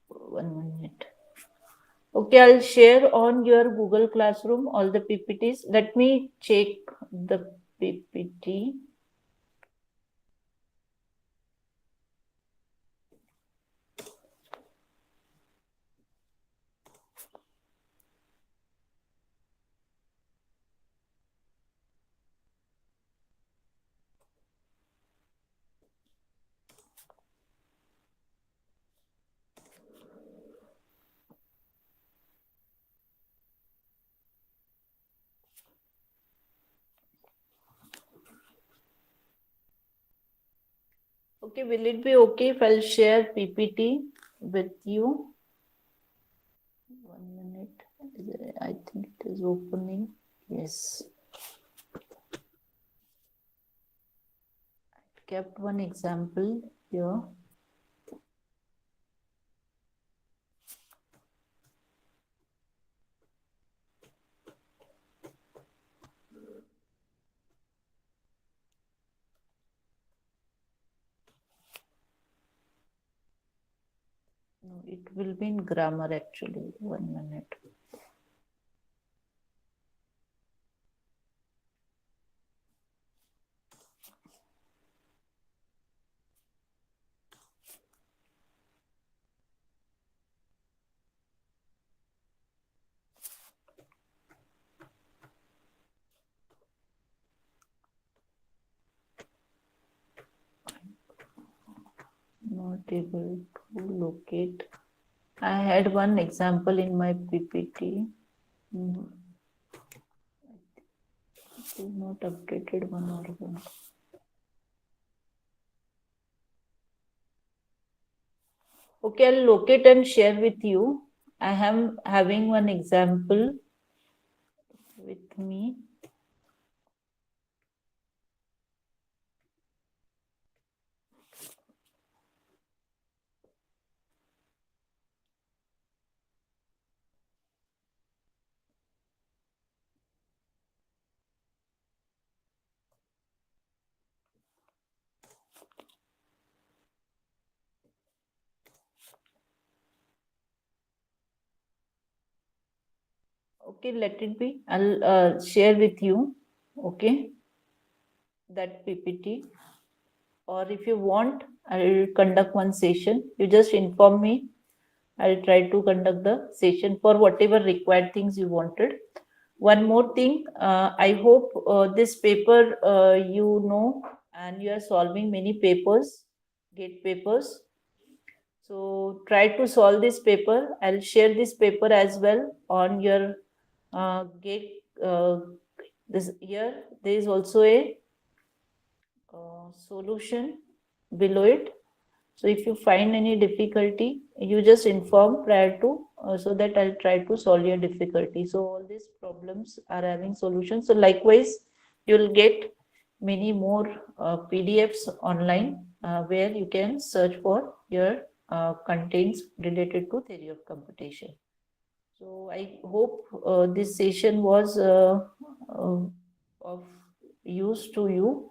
1 minute. Okay, I'll share on your Google Classroom all the PPTs. Let me check the PPT. Okay, will it be okay if I'll share PPT with you? 1 minute. I think it is opening. Yes. I kept one example here. No, it will be in grammar actually. 1 minute. Not able to locate. I had one example in my PPT. It is not updated one or one. Okay, I'll locate and share with you. I am having one example with me. Okay, let it be. I'll share with you. Okay, that PPT. Or if you want, I'll conduct one session. You just inform me. I'll try to conduct the session for whatever required things you wanted. One more thing, I hope this paper you know, and you are solving many papers, gate papers. So try to solve this paper. I'll share this paper as well on your gate. This here there is also a solution below it. So if you find any difficulty, you just inform prior to so that I'll try to solve your difficulty. So all these problems are having solutions. So likewise, you'll get many more PDFs online where you can search for your contents related to theory of computation. So I hope this session was of use to you.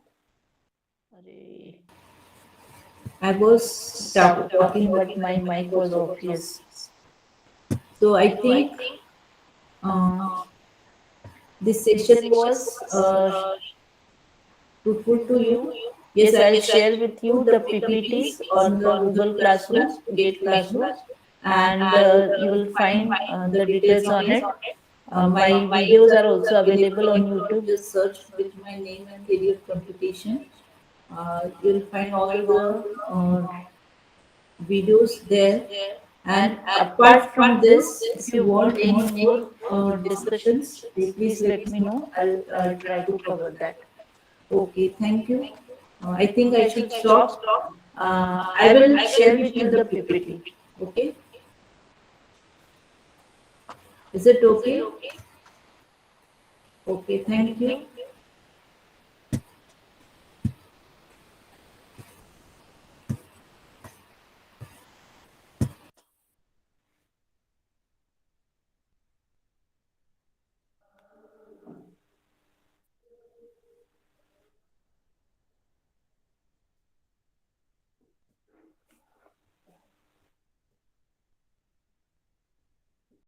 I was talking, but my mic was off. Yes. So I think uh, this session was fruitful to you. Yes, I'll share with you the PPTs on the Google Classroom, Gate Classroom, and you will find the details on it. My videos are also available on YouTube. Just search with my name and theory of computation. You'll find all the videos there. And apart from this, if you want any more discussions, please let me know. I'll try to cover that. Okay, thank you. I think I should stop. I will share with you the PPT. Okay, is it okay? Okay, thank you.